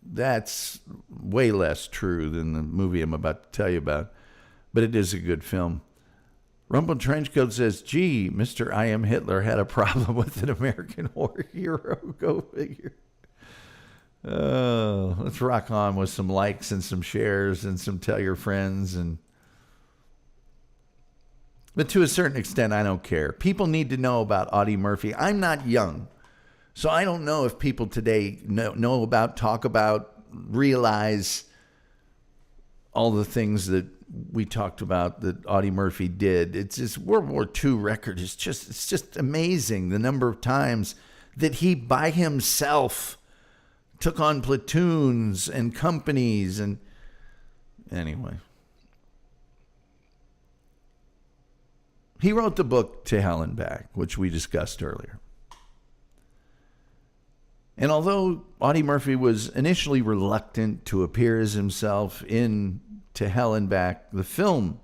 That's way less true than the movie I'm about to tell you about, but it is a good film. Rumble Trenchcoat says, gee, Mr. I Am Hitler had a problem with an American war hero. Go figure. Let's rock on with some likes and some shares and some tell your friends. But to a certain extent, I don't care. People need to know about Audie Murphy. I'm not young, so I don't know if people today know about, talk about, realize all the things that we talked about that Audie Murphy did. It's this World War II record. It's just amazing the number of times that he by himself took on platoons and companies. And anyway, he wrote the book To Hell and Back, which we discussed earlier. And although Audie Murphy was initially reluctant to appear as himself in To Hell and Back, the film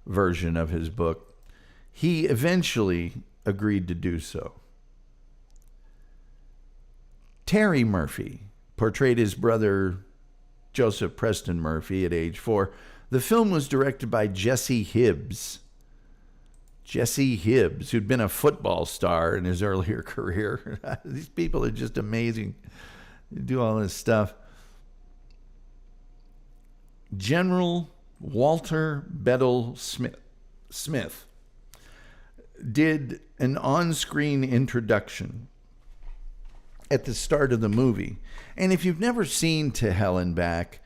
version of his book, he eventually agreed to do so. Terry Murphy portrayed his brother Joseph Preston Murphy at age 4. The film was directed by Jesse Hibbs. Jesse Hibbs, who'd been a football star in his earlier career. These people are just amazing. They do all this stuff. General Walter Bedell Smith did an on-screen introduction at the start of the movie. And if you've never seen To Hell and Back,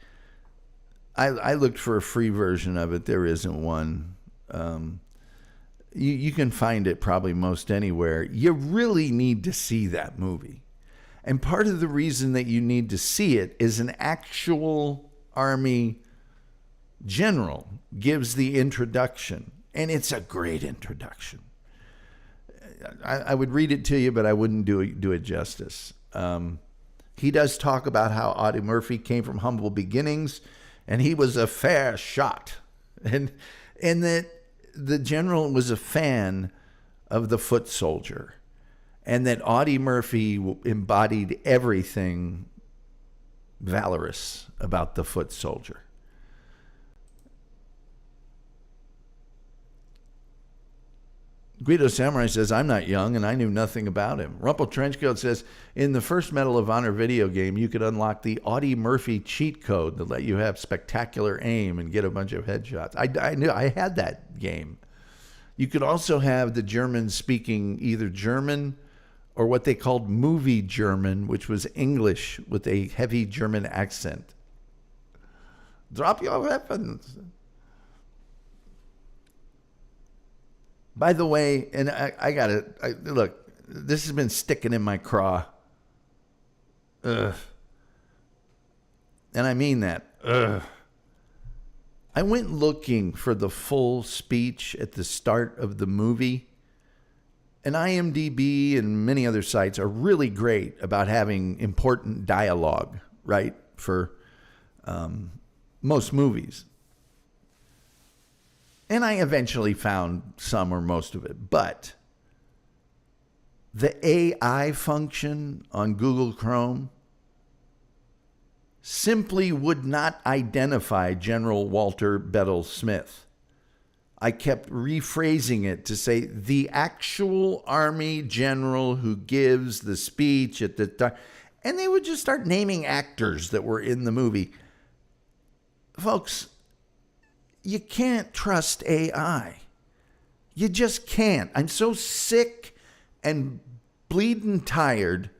I looked for a free version of it. There isn't one. You can find it probably most anywhere. You really need to see that movie. And part of the reason that you need to see it is an actual Army general gives the introduction. And it's a great introduction. I would read it to you, but I wouldn't do it justice. He does talk about how Audie Murphy came from humble beginnings, and he was a fair shot, and that the general was a fan of the foot soldier, and that Audie Murphy embodied everything valorous about the foot soldier. Guido Samurai says, I'm not young and I knew nothing about him. Rumple Trenchcoat says, in the first Medal of Honor video game, you could unlock the Audie Murphy cheat code that let you have spectacular aim and get a bunch of headshots. I knew I had that game. You could also have the Germans speaking either German or what they called movie German, which was English with a heavy German accent. Drop your weapons. By the way, and I got it. Look, this has been sticking in my craw. Ugh. And I mean that. Ugh. I went looking for the full speech at the start of the movie. And IMDb and many other sites are really great about having important dialogue, right, for most movies. And I eventually found some or most of it. But the AI function on Google Chrome simply would not identify General Walter Bedell Smith. I kept rephrasing it to say the actual Army general who gives the speech at the time. And they would just start naming actors that were in the movie. Folks, you can't trust AI. You just can't. I'm so sick and bleeding tired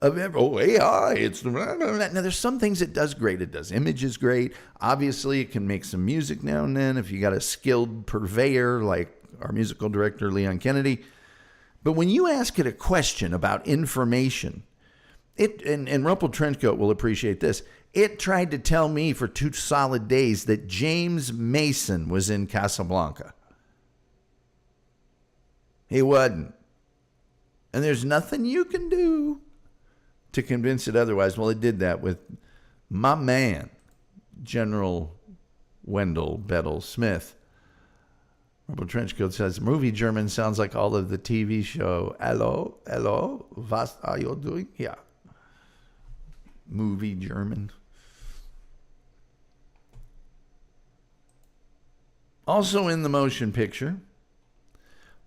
of AI. It's now there's some things it does great. It does images great. Obviously, it can make some music now and then if you got a skilled purveyor like our musical director Leon Kennedy. But when you ask it a question about information, and Rumple Trenchcoat will appreciate this. It tried to tell me for 2 solid days that James Mason was in Casablanca. He wasn't. And there's nothing you can do to convince it otherwise. Well, it did that with my man, General Wendell Bedell Smith. Rumble Trenchcoat says, movie German sounds like all of the TV show. Hello, was are you doing? Yeah. Movie German. Also in the motion picture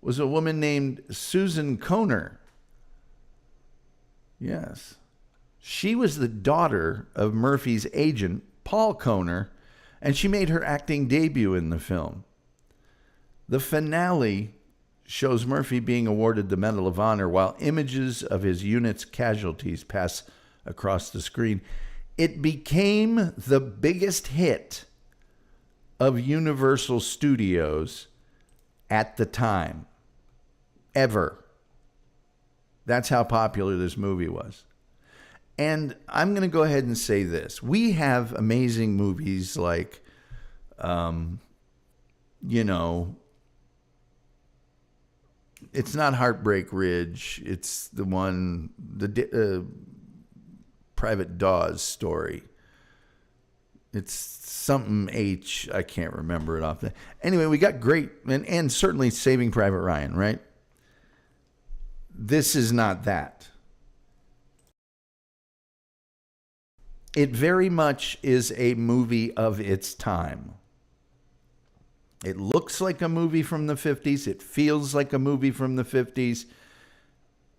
was a woman named Susan Kohner. Yes. She was the daughter of Murphy's agent, Paul Kohner, and she made her acting debut in the film. The finale shows Murphy being awarded the Medal of Honor while images of his unit's casualties pass across the screen. It became the biggest hit of Universal Studios at the time, ever. That's how popular this movie was. And I'm going to go ahead and say this. We have amazing movies like, it's not Heartbreak Ridge. It's the one, the Private Dawes story. It's something H. I can't remember it off the. Anyway, we got great, and certainly Saving Private Ryan, right? This is not that. It very much is a movie of its time. It looks like a movie from the 50s. It feels like a movie from the 50s.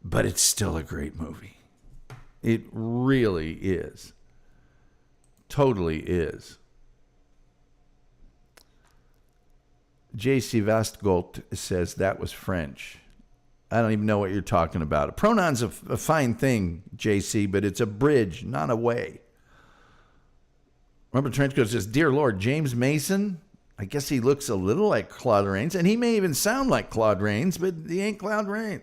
But it's still a great movie. It really is. Totally is. J.C. Vastgolt says that was French. I don't even know what you're talking about. A pronoun's a fine thing, J.C., but it's a bridge, not a way. Robert Trenchcoat says, Dear Lord, James Mason, I guess he looks a little like Claude Rains, and he may even sound like Claude Rains, but he ain't Claude Rains.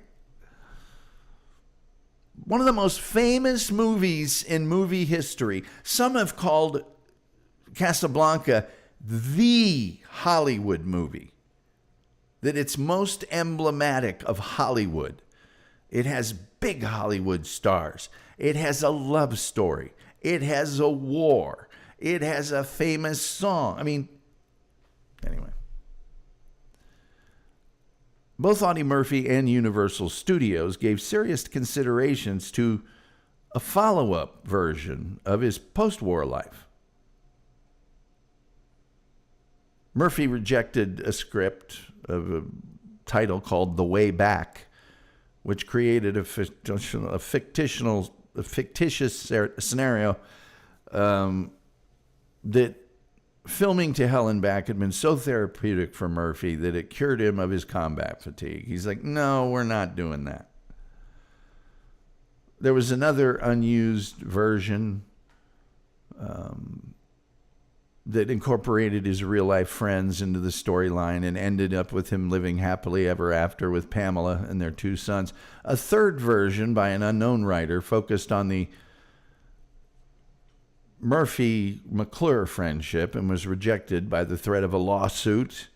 One of the most famous movies in movie history. Some have called Casablanca the Hollywood movie. That it's most emblematic of Hollywood. It has big Hollywood stars. It has a love story. It has a war. It has a famous song. I mean, anyway. Both Audie Murphy and Universal Studios gave serious considerations to a follow-up version of his post-war life. Murphy rejected a script of a title called The Way Back, which created a fictitious scenario that filming To Hell and Back had been so therapeutic for Murphy that it cured him of his combat fatigue. He's like, no, we're not doing that. There was another unused version that incorporated his real-life friends into the storyline and ended up with him living happily ever after with Pamela and their 2 sons. A third version by an unknown writer focused on the Murphy-McClure friendship and was rejected by the threat of a lawsuit.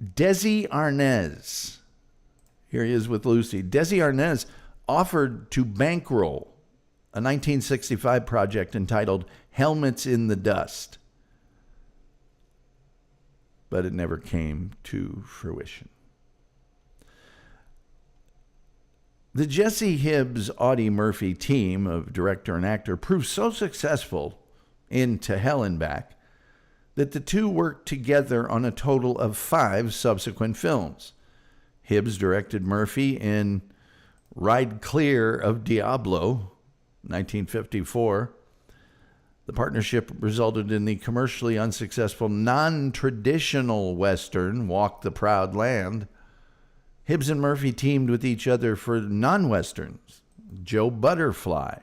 Desi Arnaz, here he is with Lucy. Desi Arnaz offered to bankroll a 1965 project entitled Helmets in the Dust, but it never came to fruition. The Jesse Hibbs Audie Murphy team of director and actor proved so successful in To Hell and Back that the two worked together on a total of 5 subsequent films. Hibbs directed Murphy in Ride Clear of Diablo, 1954. The partnership resulted in the commercially unsuccessful non-traditional Western Walk the Proud Land. Hibbs and Murphy teamed with each other for non-Westerns, Joe Butterfly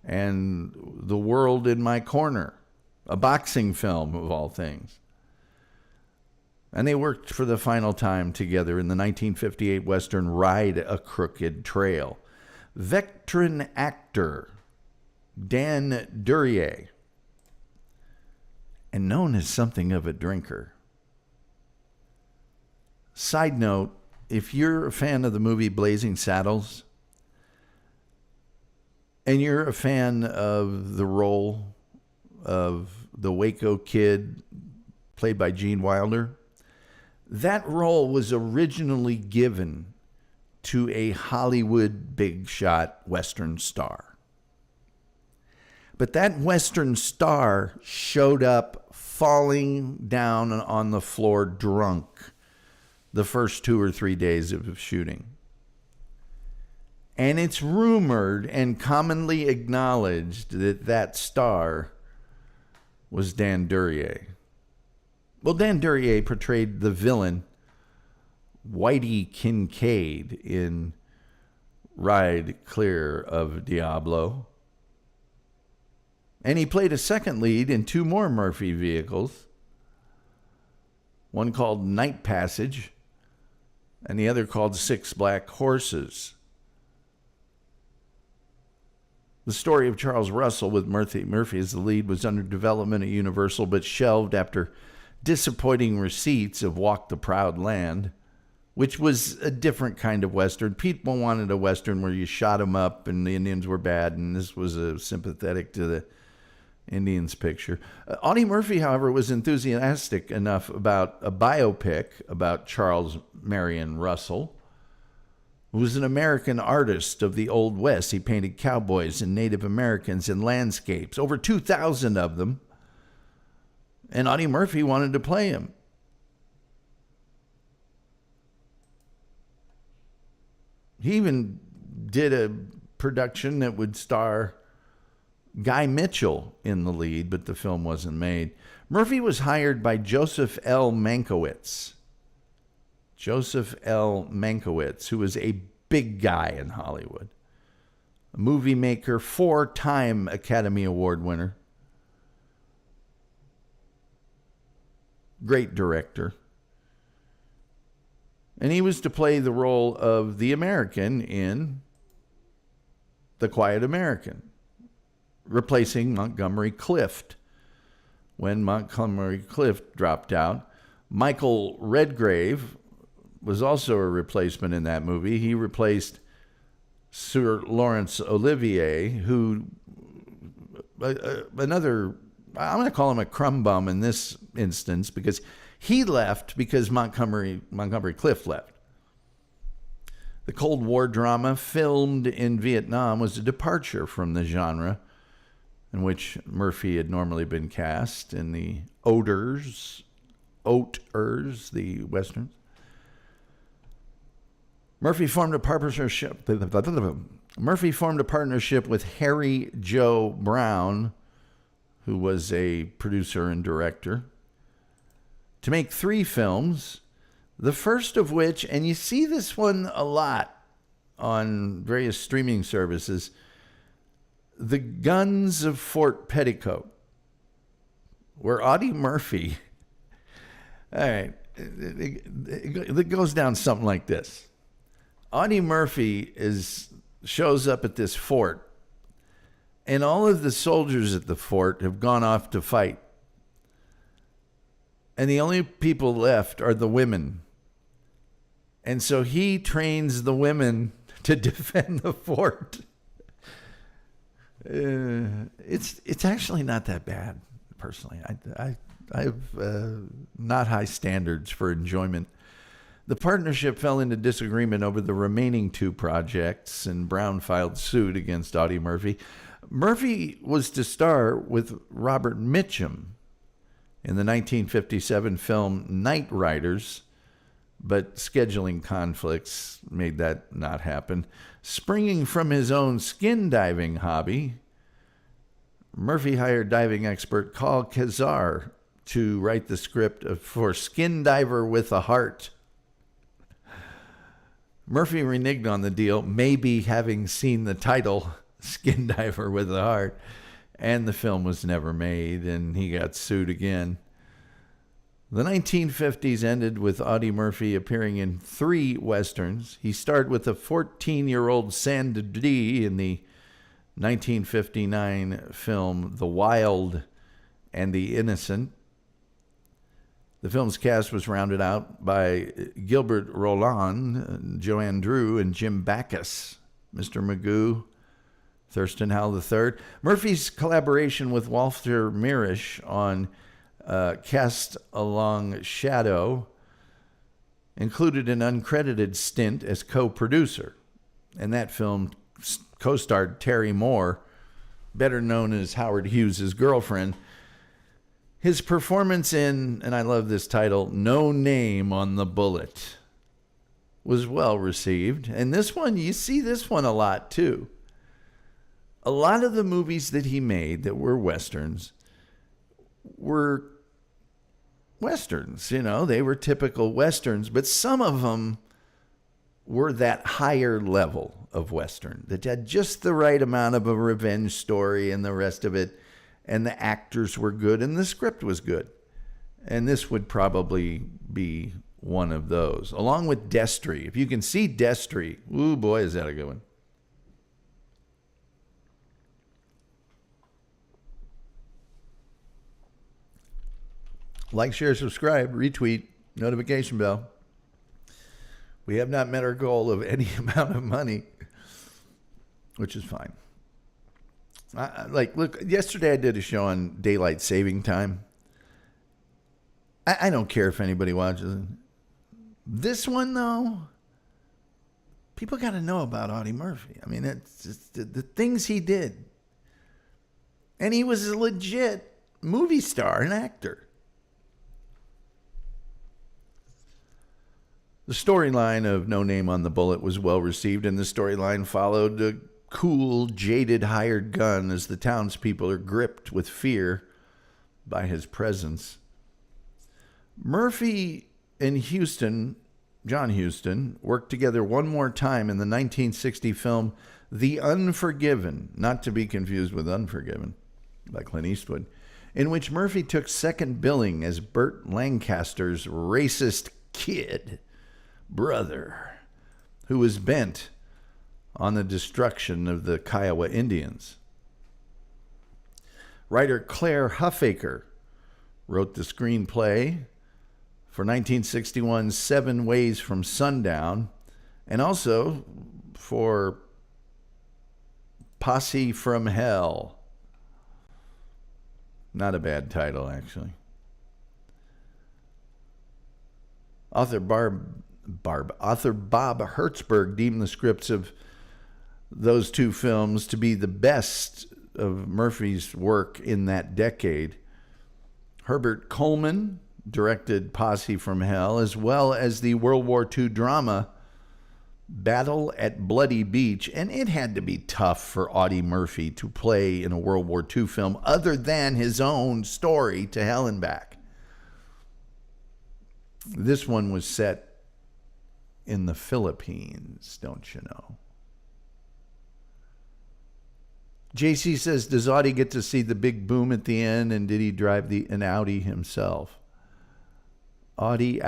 and The World in My Corner, a boxing film of all things. And they worked for the final time together in the 1958 Western Ride a Crooked Trail. Veteran actor Dan Duryea, and known as something of a drinker. Side note, if you're a fan of the movie Blazing Saddles, and you're a fan of the role of the Waco Kid played by Gene Wilder, that role was originally given to a Hollywood big shot Western star. But that Western star showed up falling down on the floor drunk the first 2 or 3 days of shooting. And it's rumored and commonly acknowledged that that star was Dan Duryea. Well, Dan Duryea portrayed the villain Whitey Kincaid in Ride Clear of Diablo. And he played a second lead in 2 more Murphy vehicles, one called Night Passage and the other called 6 Black Horses. The story of Charles Russell with Murphy as the lead was under development at Universal, but shelved after disappointing receipts of Walk the Proud Land, which was a different kind of Western. People wanted a Western where you shot them up and the Indians were bad, and this was a sympathetic to the Indians picture. Audie Murphy, however, was enthusiastic enough about a biopic about Charles Marion Russell, who was an American artist of the Old West. He painted cowboys and Native Americans in landscapes, over 2,000 of them. And Audie Murphy wanted to play him. He even did a production that would star Guy Mitchell in the lead, but the film wasn't made. Murphy was hired by Joseph L. Mankiewicz. Joseph L. Mankiewicz, who was a big guy in Hollywood. A movie maker, 4-time Academy Award winner. Great director. And he was to play the role of the American in The Quiet American, replacing Montgomery Clift. When Montgomery Clift dropped out, Michael Redgrave was also a replacement in that movie. He replaced Sir Laurence Olivier, who, another, I'm going to call him a crumb bum in this instance, because he left because Montgomery Clift left. The Cold War drama filmed in Vietnam was a departure from the genre in which Murphy had normally been cast in the Oaters, the Westerns. Murphy formed a partnership with Harry Joe Brown, who was a producer and director, to make 3 films, the first of which, and you see this one a lot on various streaming services, The Guns of Fort Petticoat, where Audie Murphy, all right, it goes down something like this. Audie Murphy shows up at this fort, and all of the soldiers at the fort have gone off to fight. And the only people left are the women. And so he trains the women to defend the fort. It's actually not that bad, personally. I have not high standards for enjoyment. The partnership fell into disagreement over the remaining 2 projects, and Brown filed suit against Audie Murphy. Murphy was to star with Robert Mitchum in the 1957 film Night Riders, but scheduling conflicts made that not happen. Springing from his own skin diving hobby, Murphy hired diving expert Carl Kazar to write the script for Skin Diver with a Heart. Murphy reneged on the deal, maybe having seen the title Skin Diver with a Heart, and the film was never made, and he got sued again. The 1950s ended with Audie Murphy appearing in 3 Westerns. He starred with a 14-year-old Sandra Dee in the 1959 film The Wild and the Innocent. The film's cast was rounded out by Gilbert Roland, Joanne Drew, and Jim Backus, Mr. Magoo, Thurston Howell III. Murphy's collaboration with Walter Mirisch on Cast Along Shadow included an uncredited stint as co-producer. And that film co-starred Terry Moore, better known as Howard Hughes' girlfriend. His performance in, and I love this title, No Name on the Bullet, was well received. And this one, you see this one a lot too. A lot of the movies that he made that were Westerns were Westerns, they were typical Westerns, but some of them were that higher level of Western that had just the right amount of a revenge story, and the rest of it and the actors were good, and the script was good. And this would probably be one of those, along with Destry. If you can see Destry, ooh, boy, is that a good one. Like, share, subscribe, retweet, notification bell. We have not met our goal of any amount of money, which is fine. Look, yesterday I did a show on daylight saving time. I don't care if anybody watches it. This one, though, people got to know about Audie Murphy. I mean, it's just the things he did. And he was a legit movie star, an actor. The storyline of No Name on the Bullet was well received, and the storyline followed a cool, jaded hired gun as the townspeople are gripped with fear by his presence. Murphy and John Huston, worked together one more time in the 1960 film The Unforgiven, not to be confused with Unforgiven, by Clint Eastwood, in which Murphy took second billing as Burt Lancaster's racist kid brother, who was bent on the destruction of the Kiowa Indians. Writer Claire Huffaker wrote the screenplay for 1961's 7 Ways from Sundown, and also for Posse from Hell. Not a bad title, actually. Author Bob Hertzberg deemed the scripts of those two films to be the best of Murphy's work in that decade. Herbert Coleman directed Posse from Hell, as well as the World War II drama Battle at Bloody Beach, and it had to be tough for Audie Murphy to play in a World War II film other than his own story, To Hell and Back. This one was set in the Philippines, don't you know? JC says, does Audie get to see the big boom at the end, and did he drive an Audi himself? Audi.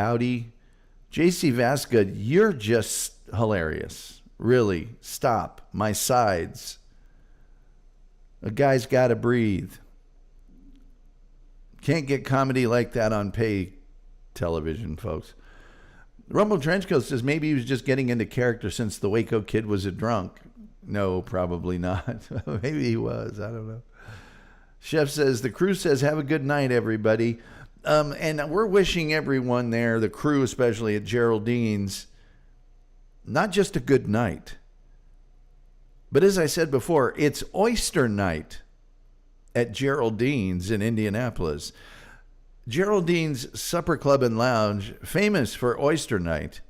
JC Vasca, you're just hilarious. Really, stop. My sides. A guy's got to breathe. Can't get comedy like that on pay television, folks. Rumble Trenchcoat says maybe he was just getting into character since the Waco Kid was a drunk. No, probably not. Maybe he was. I don't know. Chef says, the crew says, have a good night, everybody. And we're wishing everyone there, the crew especially at Geraldine's, not just a good night, but as I said before, it's oyster night at Geraldine's in Indianapolis. Geraldine's Supper Club and Lounge, famous for oyster night.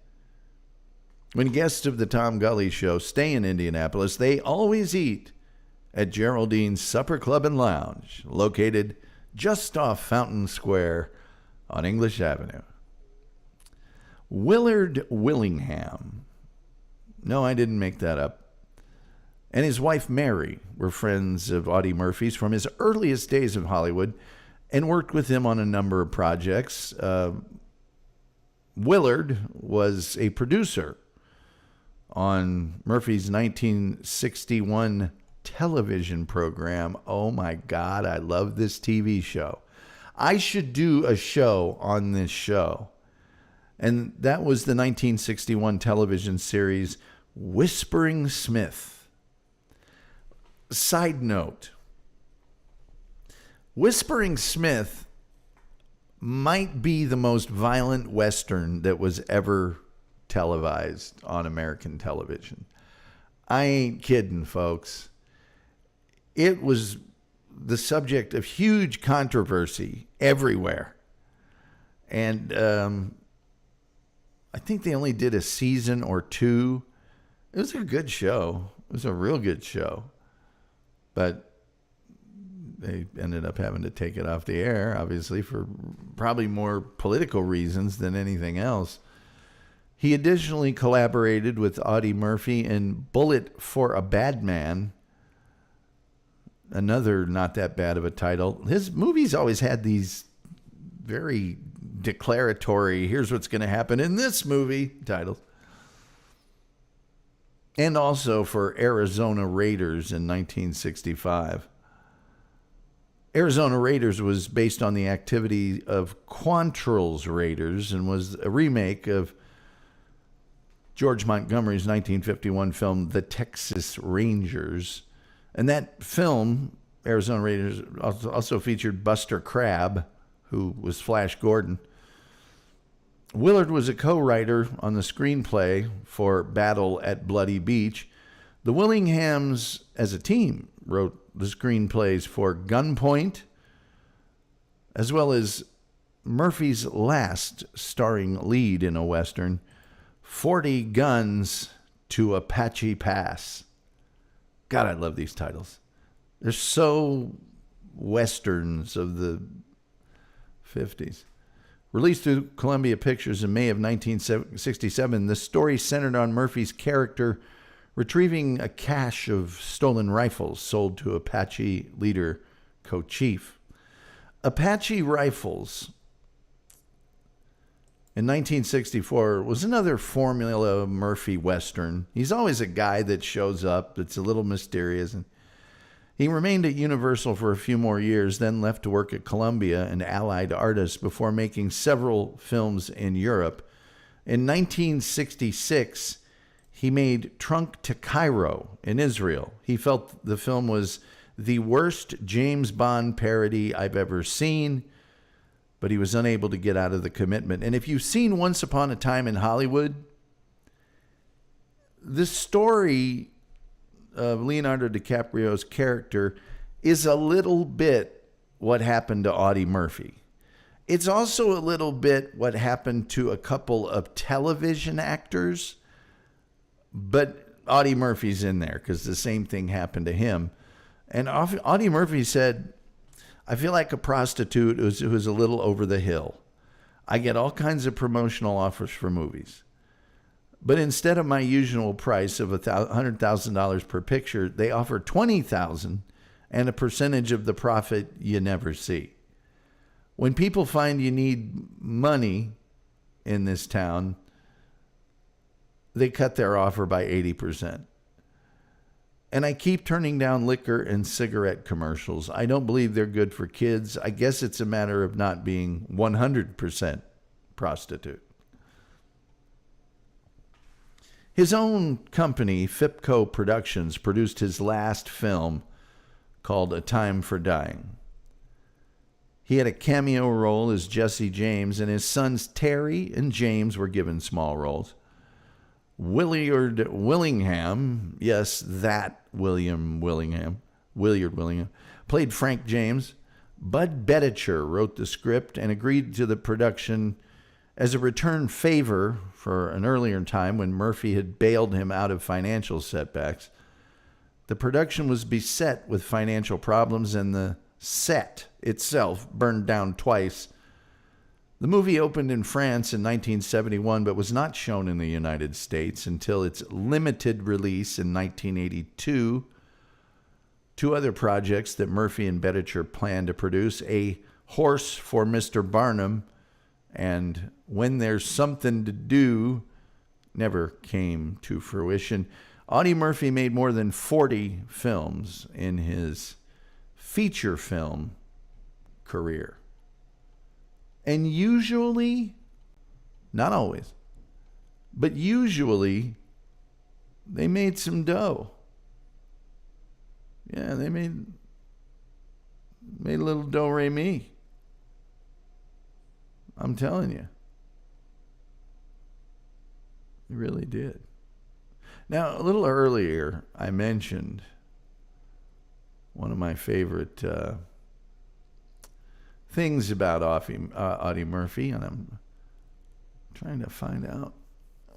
When guests of the Tom Gulley Show stay in Indianapolis, they always eat at Geraldine's Supper Club and Lounge, located just off Fountain Square on English Avenue. Willard Willingham, no, I didn't make that up, and his wife Mary were friends of Audie Murphy's from his earliest days of Hollywood and worked with him on a number of projects. Willard was a producer on Murphy's 1961 television program. Oh my God, I love this TV show. I should do a show on this show. And that was the 1961 television series Whispering Smith. Side note, Whispering Smith might be the most violent Western that was ever televised on American television. I ain't kidding, folks. It was the subject of huge controversy everywhere. And I think they only did a season or two. It was a good show. It was a real good show. But they ended up having to take it off the air, obviously, for probably more political reasons than anything else. He additionally collaborated with Audie Murphy in Bullet for a Bad Man, another not that bad of a title. His movies always had these very declaratory, here's what's going to happen in this movie titles. And also for Arizona Raiders in 1965. Arizona Raiders was based on the activity of Quantrill's Raiders and was a remake of George Montgomery's 1951 film, The Texas Rangers. And that film, Arizona Raiders, also featured Buster Crabbe, who was Flash Gordon. Willard was a co-writer on the screenplay for Battle at Bloody Beach. The Willinghams, as a team, wrote the screenplays for Gunpoint, as well as Murphy's last starring lead in a Western, 40 Guns to Apache Pass. God, I love these titles. They're so Westerns of the 50s. Released through Columbia Pictures in May of 1967, the story centered on Murphy's character retrieving a cache of stolen rifles sold to Apache leader Co-Chief. Apache rifles in 1964 was another Formula Murphy Western. He's always a guy that shows up that's a little mysterious. And he remained at Universal for a few more years, then left to work at Columbia and Allied Artists before making several films in Europe. In 1966, he made Trunk to Cairo in Israel. He felt the film was the worst James Bond parody I've ever seen, but he was unable to get out of the commitment. And if you've seen Once Upon a Time in Hollywood, the story of Leonardo DiCaprio's character is a little bit what happened to Audie Murphy. It's also a little bit what happened to a couple of television actors, but Audie Murphy's in there because the same thing happened to him. And Audie Murphy said, I feel like a prostitute who's a little over the hill. I get all kinds of promotional offers for movies. But instead of my usual price of $100,000 per picture, they offer $20,000 and a percentage of the profit you never see. When people find you need money in this town, they cut their offer by 80%. And I keep turning down liquor and cigarette commercials. I don't believe they're good for kids. I guess it's a matter of not being 100% prostitute. His own company, Fipco Productions, produced his last film called A Time for Dying. He had a cameo role as Jesse James, and his sons Terry and James were given small roles. Willard Willingham, yes, that Willard Willingham, played Frank James. Bud Betticher wrote the script and agreed to the production as a return favor for an earlier time when Murphy had bailed him out of financial setbacks. The production was beset with financial problems, and the set itself burned down twice. The movie opened in France in 1971, but was not shown in the United States until its limited release in 1982. Two other projects that Murphy and Betticher planned to produce, A Horse for Mr. Barnum and When There's Something to Do, never came to fruition. Audie Murphy made more than 40 films in his feature film career. And usually, not always, but usually, they made some dough. Yeah, they made a little do-re-mi. I'm telling you. They really did. Now, a little earlier, I mentioned one of my favorite things about Audie Murphy, and I'm trying to find out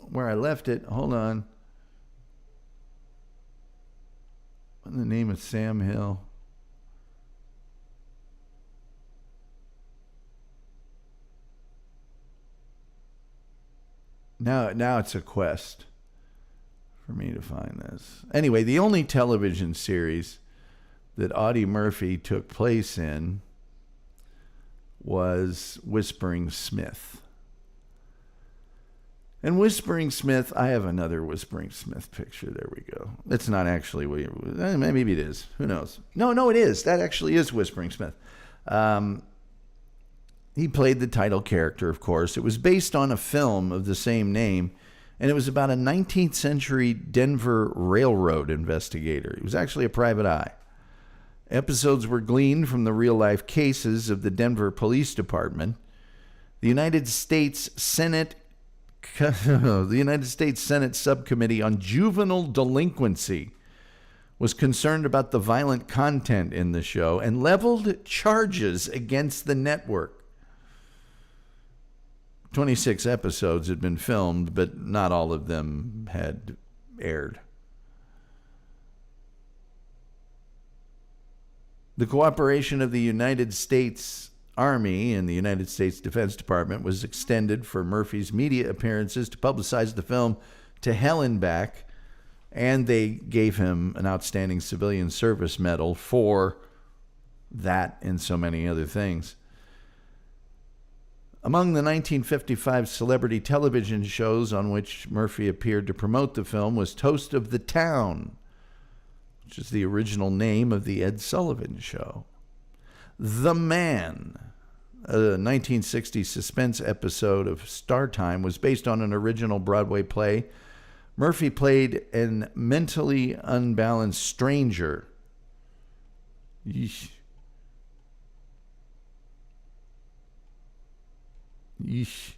where I left it. Hold on. What's the name of Sam Hill? Now it's a quest for me to find this. Anyway, the only television series that Audie Murphy took place in was Whispering Smith. And Whispering Smith, I have another Whispering Smith picture. There we go. It's not actually, maybe it is. Who knows? No, it is. That actually is Whispering Smith. He played the title character, of course. It was based on a film of the same name, and it was about a 19th century Denver railroad investigator. He was actually a private eye. Episodes were gleaned from the real-life cases of the Denver Police Department. The United States Senate Subcommittee on Juvenile Delinquency was concerned about the violent content in the show and leveled charges against the network. 26 episodes had been filmed, but not all of them had aired. The cooperation of the United States Army and the United States Defense Department was extended for Murphy's media appearances to publicize the film to hell and back, and they gave him an Outstanding Civilian Service Medal for that and so many other things. Among the 1955 celebrity television shows on which Murphy appeared to promote the film was Toast of the Town, which is the original name of the Ed Sullivan Show. The Man, a 1960 suspense episode of Star Time, was based on an original Broadway play. Murphy played an mentally unbalanced stranger. Yeesh. Yeesh.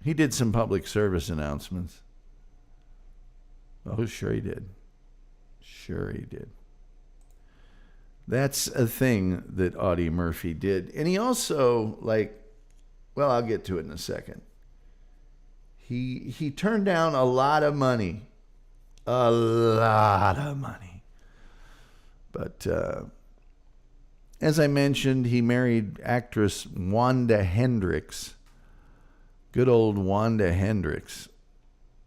He did some public service announcements. Oh, sure he did. Sure he did. That's a thing that Audie Murphy did. And he also, I'll get to it in a second. He turned down a lot of money. A lot of money. But as I mentioned, he married actress Wanda Hendricks. Good old Wanda Hendricks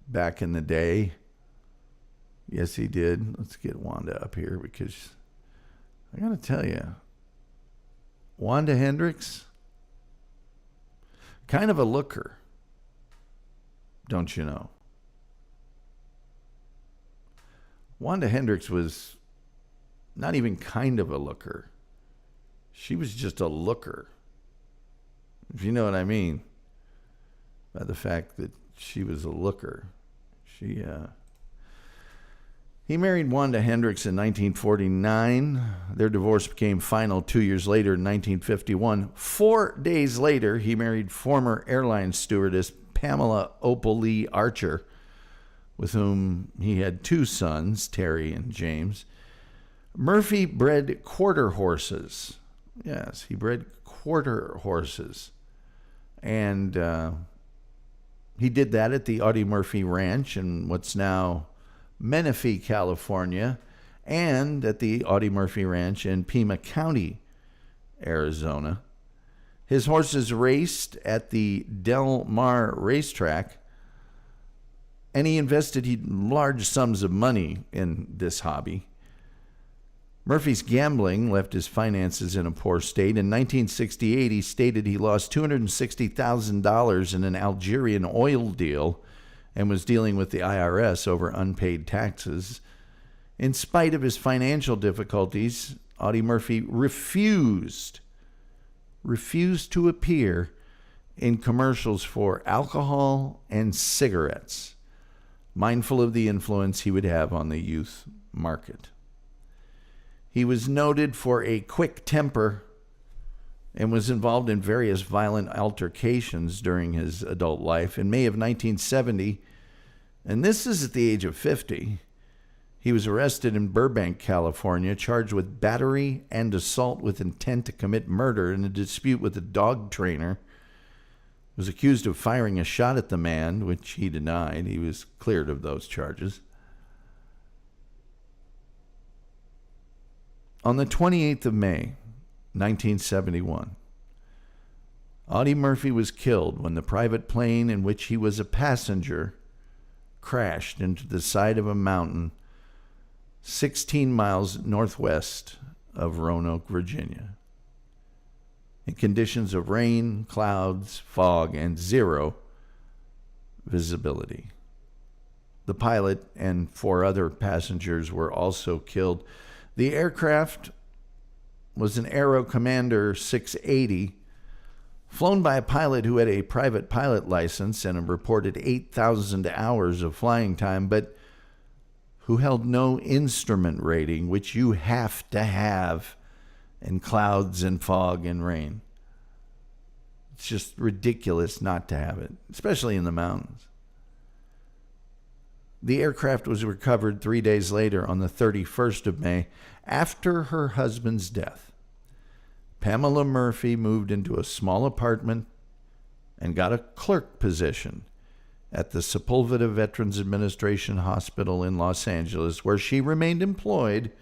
back in the day. Yes, he did. Let's get Wanda up here because I got to tell you, Wanda Hendricks, kind of a looker, don't you know? Wanda Hendricks was not even kind of a looker. She was just a looker, if you know what I mean, by the fact that she was a looker. He married Wanda Hendricks in 1949. Their divorce became final 2 years later in 1951. 4 days later, he married former airline stewardess Pamela Opal Lee Archer, with whom he had 2 sons, Terry and James. Murphy bred quarter horses. Yes, he bred quarter horses. And he did that at the Audie Murphy Ranch in what's now Menifee, California, and at the Audie Murphy Ranch in Pima County, Arizona. His horses raced at the Del Mar racetrack, and he invested large sums of money in this hobby. Murphy's gambling left his finances in a poor state. In 1968, he stated he lost $260,000 in an Algerian oil deal and was dealing with the IRS over unpaid taxes. In spite of his financial difficulties, Audie Murphy refused to appear in commercials for alcohol and cigarettes, mindful of the influence he would have on the youth market. He was noted for a quick temper and was involved in various violent altercations during his adult life. In May of 1970, and this is at the age of 50, he was arrested in Burbank, California, charged with battery and assault with intent to commit murder in a dispute with a dog trainer. He was accused of firing a shot at the man, which he denied. He was cleared of those charges. On the 28th of May, 1971, Audie Murphy was killed when the private plane in which he was a passenger crashed into the side of a mountain 16 miles northwest of Roanoke, Virginia, in conditions of rain, clouds, fog, and zero visibility. The pilot and 4 other passengers were also killed. The aircraft was an Aero Commander 680, flown by a pilot who had a private pilot license and a reported 8,000 hours of flying time, but who held no instrument rating, which you have to have in clouds and fog and rain. It's just ridiculous not to have it, especially in the mountains. The aircraft was recovered 3 days later on the 31st of May after her husband's death. Pamela Murphy moved into a small apartment and got a clerk position at the Sepulveda Veterans Administration Hospital in Los Angeles, where she remained employed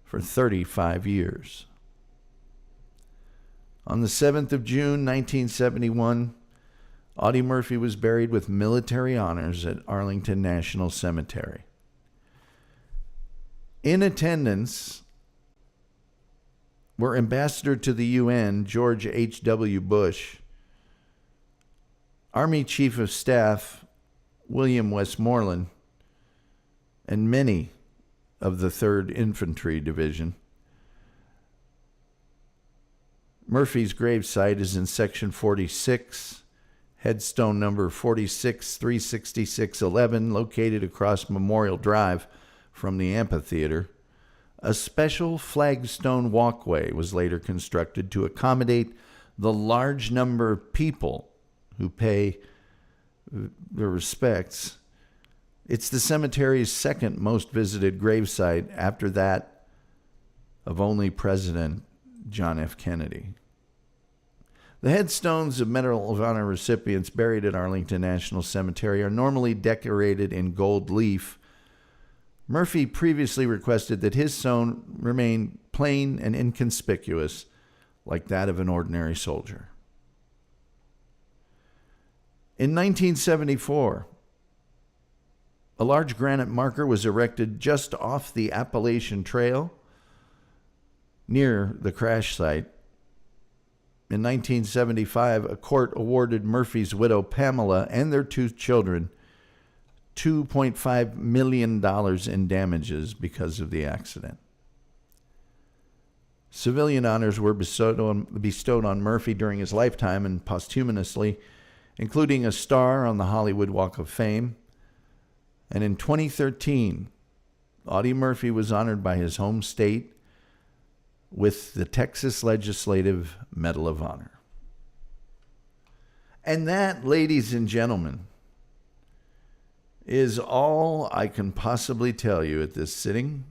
for 35 years. On the 7th of June, 1971, Audie Murphy was buried with military honors at Arlington National Cemetery. In attendance were Ambassador to the UN, George H.W. Bush, Army Chief of Staff, William Westmoreland, and many of the 3rd Infantry Division. Murphy's gravesite is in Section 46, headstone number 4636611, located across Memorial Drive from the amphitheater. A special flagstone walkway was later constructed to accommodate the large number of people who pay their respects. It's the cemetery's 2nd most visited gravesite, after that of only President John F. Kennedy. The headstones of Medal of Honor recipients buried at Arlington National Cemetery are normally decorated in gold leaf. Murphy previously requested that his stone remain plain and inconspicuous, like that of an ordinary soldier. In 1974, a large granite marker was erected just off the Appalachian Trail near the crash site. In 1975, a court awarded Murphy's widow, Pamela, and their 2 children $2.5 million in damages because of the accident. Civilian honors were bestowed on Murphy during his lifetime and posthumously, including a star on the Hollywood Walk of Fame. And in 2013, Audie Murphy was honored by his home state with the Texas Legislative Medal of Honor. And that, ladies and gentlemen, is all I can possibly tell you at this sitting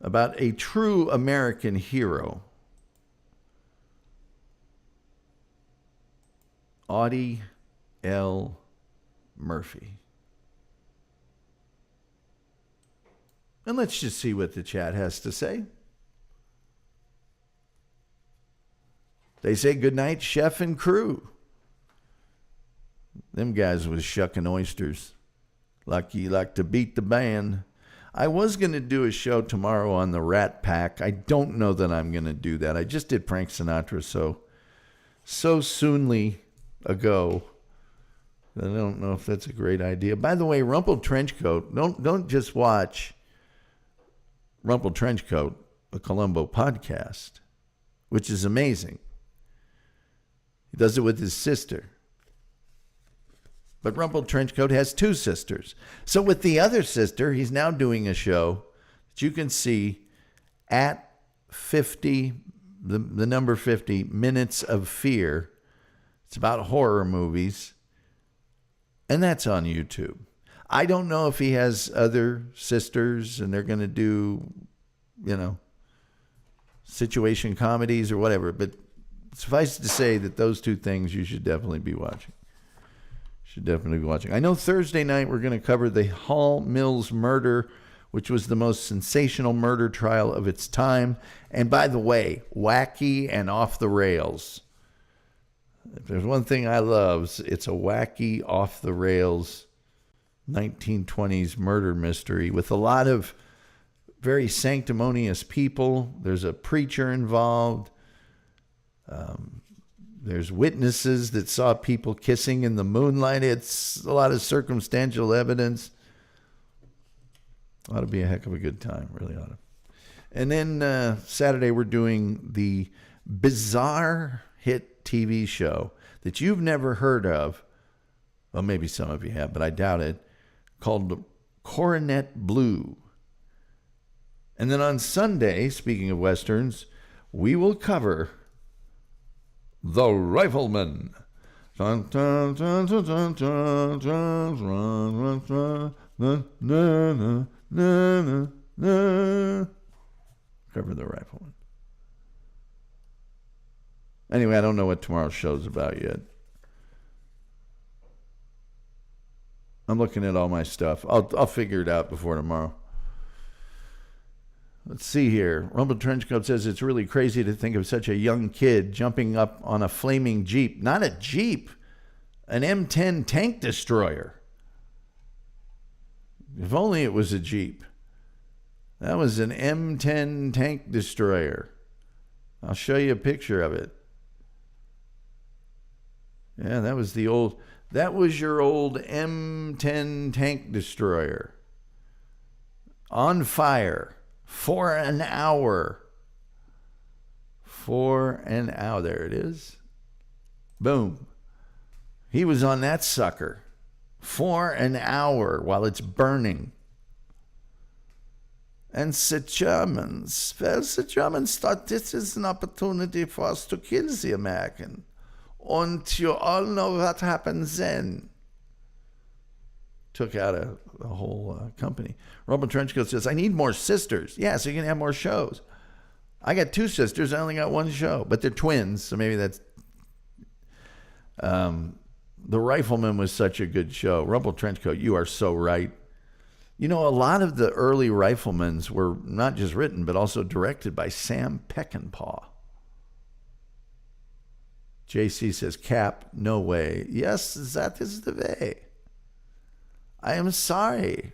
about a true American hero, Audie L. Murphy. And let's just see what the chat has to say. They say goodnight, chef and crew. Them guys was shucking oysters. Like you like to beat the band. I was going to do a show tomorrow on the Rat Pack. I don't know that I'm going to do that. I just did Frank Sinatra so soonly ago. I don't know if that's a great idea. By the way, Rumpled Trenchcoat, don't just watch Rumpled Trenchcoat, a Columbo podcast, which is amazing. He does it with his sister. But Rumpled Trenchcoat has 2 sisters. So with the other sister, he's now doing a show that you can see at 50, the number 50, Minutes of Fear. It's about horror movies. And that's on YouTube. I don't know if he has other sisters and they're going to do, situation comedies or whatever. But suffice to say that those 2 things you should definitely be watching. I know Thursday night we're going to cover the Hall Mills murder, which was the most sensational murder trial of its time. And by the way, wacky and off the rails. If there's one thing I love, it's a wacky, off the rails 1920s murder mystery with a lot of very sanctimonious people. There's a preacher involved. There's witnesses that saw people kissing in the moonlight. It's a lot of circumstantial evidence. Ought to be a heck of a good time. Really ought to. And then Saturday, we're doing the bizarre hit TV show that you've never heard of. Well, maybe some of you have, but I doubt it. Called Coronet Blue. And then on Sunday, speaking of Westerns, we will cover The Rifleman. Cover The Rifleman. Anyway, I don't know what tomorrow's show's about yet. I'm looking at all my stuff. I'll figure it out before tomorrow. Let's see here. Rumble Trenchcoat says it's really crazy to think of such a young kid jumping up on a flaming Jeep. Not a Jeep, an M10 tank destroyer. If only it was a Jeep. That was an M10 tank destroyer. I'll show you a picture of it. Yeah, that was your old M10 tank destroyer. On fire for an hour. For an hour. There it is. Boom. He was on that sucker for an hour while it's burning. And the Germans thought this is an opportunity for us to kill the American. And you all know what happens then. Took out a whole company. Rumble Trenchcoat says, I need more sisters. Yeah, so you can have more shows. I got 2 sisters. I only got 1 show. But they're twins, so maybe that's... The Rifleman was such a good show. Rumble Trenchcoat, you are so right. You know, a lot of the early Riflemans were not just written, but also directed by Sam Peckinpah. JC says, Cap, no way. Yes, that is the way. I am sorry,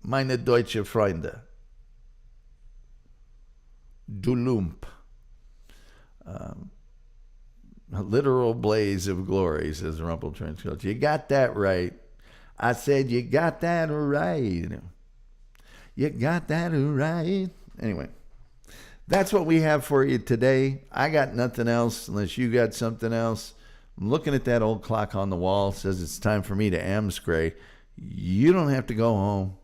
meine deutsche Freunde. Du Lump. A literal blaze of glory, says Rumble Trenchcoat. You got that right. I said, you got that right. You got that right. Anyway, that's what we have for you today. I got nothing else unless you got something else. I'm looking at that old clock on the wall. It says it's time for me to amscray. You don't have to go home.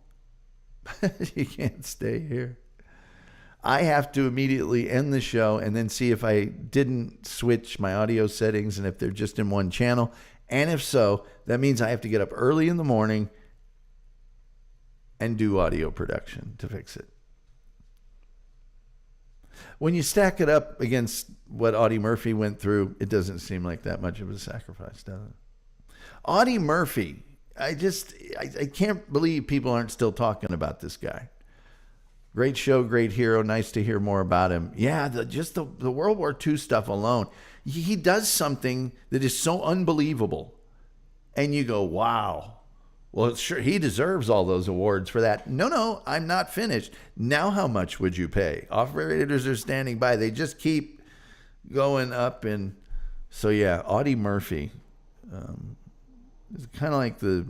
You can't stay here. I have to immediately end the show and then see if I didn't switch my audio settings and if they're just in one channel. And if so, that means I have to get up early in the morning and do audio production to fix it. When you stack it up against what Audie Murphy went through, it doesn't seem like that much of a sacrifice, does it? Audie Murphy, I can't believe people aren't still talking about this guy. Great show, great hero. Nice to hear more about him. Yeah, the World War II stuff alone. He does something that is so unbelievable. And you go, wow. Well, sure, he deserves all those awards for that. No, I'm not finished. Now how much would you pay? Operators are standing by. They just keep going up. And so, yeah, Audie Murphy. It's kind of like the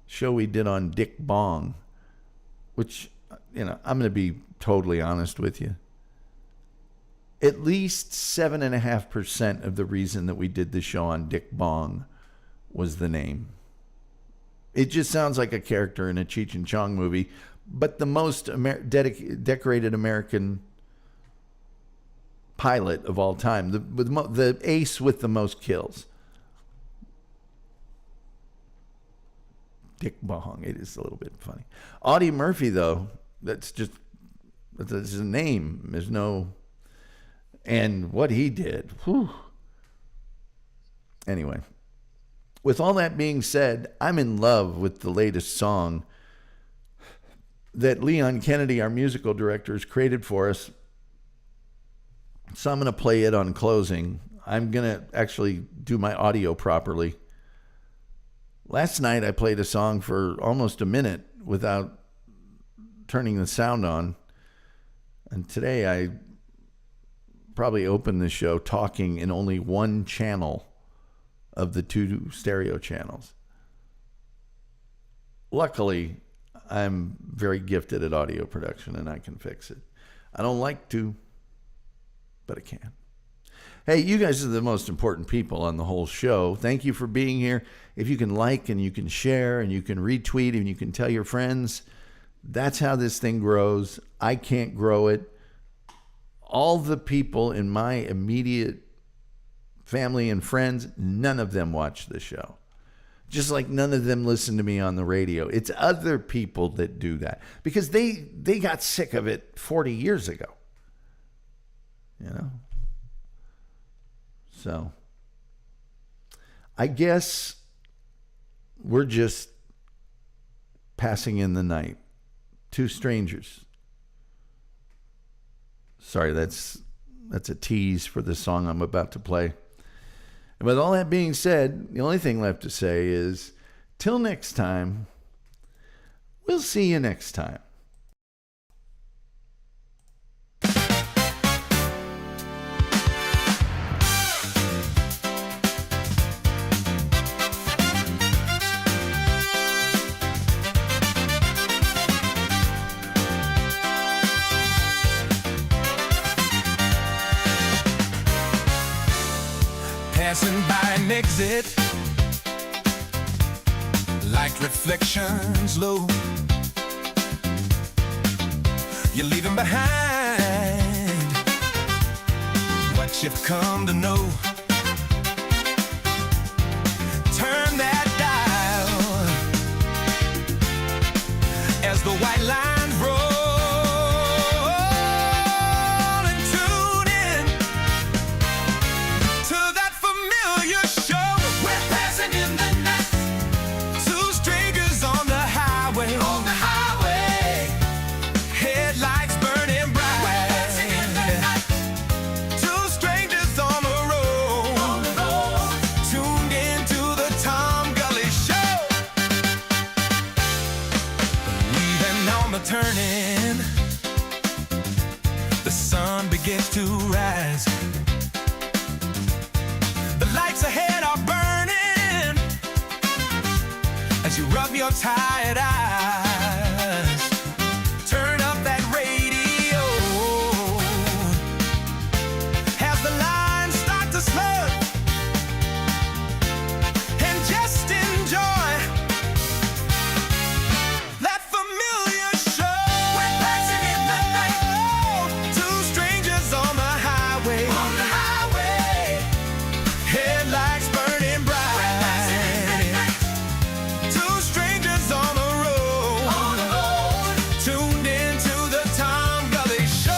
show we did on Dick Bong, which... You know, I'm going to be totally honest with you. At least 7.5% of the reason that we did the show on Dick Bong was the name. It just sounds like a character in a Cheech and Chong movie, but the most decorated American pilot of all time, the ace with the most kills. Dick Bong. It is a little bit funny. Audie Murphy, though. That's his name. There's no, and what he did. Whew. Anyway, with all that being said, I'm in love with the latest song that Leon Kennedy, our musical director, has created for us. So I'm going to play it on closing. I'm going to actually do my audio properly. Last night I played a song for almost a minute without turning the sound on. And today I probably opened the show talking in only one channel of the two stereo channels. Luckily, I'm very gifted at audio production and I can fix it. I don't like to, but I can. Hey, you guys are the most important people on the whole show. Thank you for being here. If you can like and you can share and you can retweet and you can tell your friends, that's how this thing grows. I can't grow it. All the people in my immediate family and friends, none of them watch the show. Just like none of them listen to me on the radio. It's other people that do that because they got sick of it 40 years ago. You know? So I guess we're just passing in the night. Two strangers. Sorry, that's a tease for the song I'm about to play. And with all that being said, the only thing left to say is, till next time, we'll see you next time. Passing by an exit, like reflections low. You're leaving behind what you've come to know. Turn that dial as the white lines roll. Turning, the sun begins to rise. The lights ahead are burning as you rub your tired eyes. Turn up that radio as the lines start to slur, and just enjoy that familiar show. We're passing in the night. Two strangers on the highway. On the highway. Headlights burning bright. We're passing in the night. Two strangers on the road. On the road. Tuned into the Tom Gulley Show.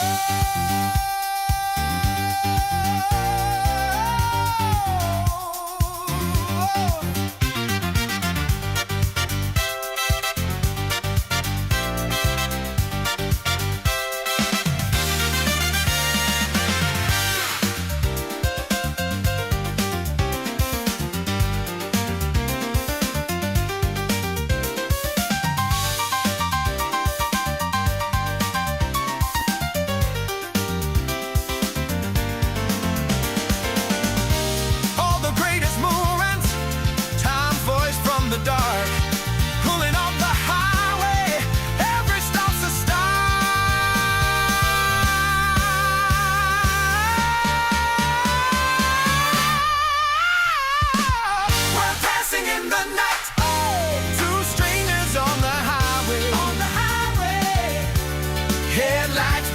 All the greatest moments, Tom's voice from the dark, pulling off the highway, every stop's a stop. We're passing in the night. Two strangers on the highway. On the highway. Headlights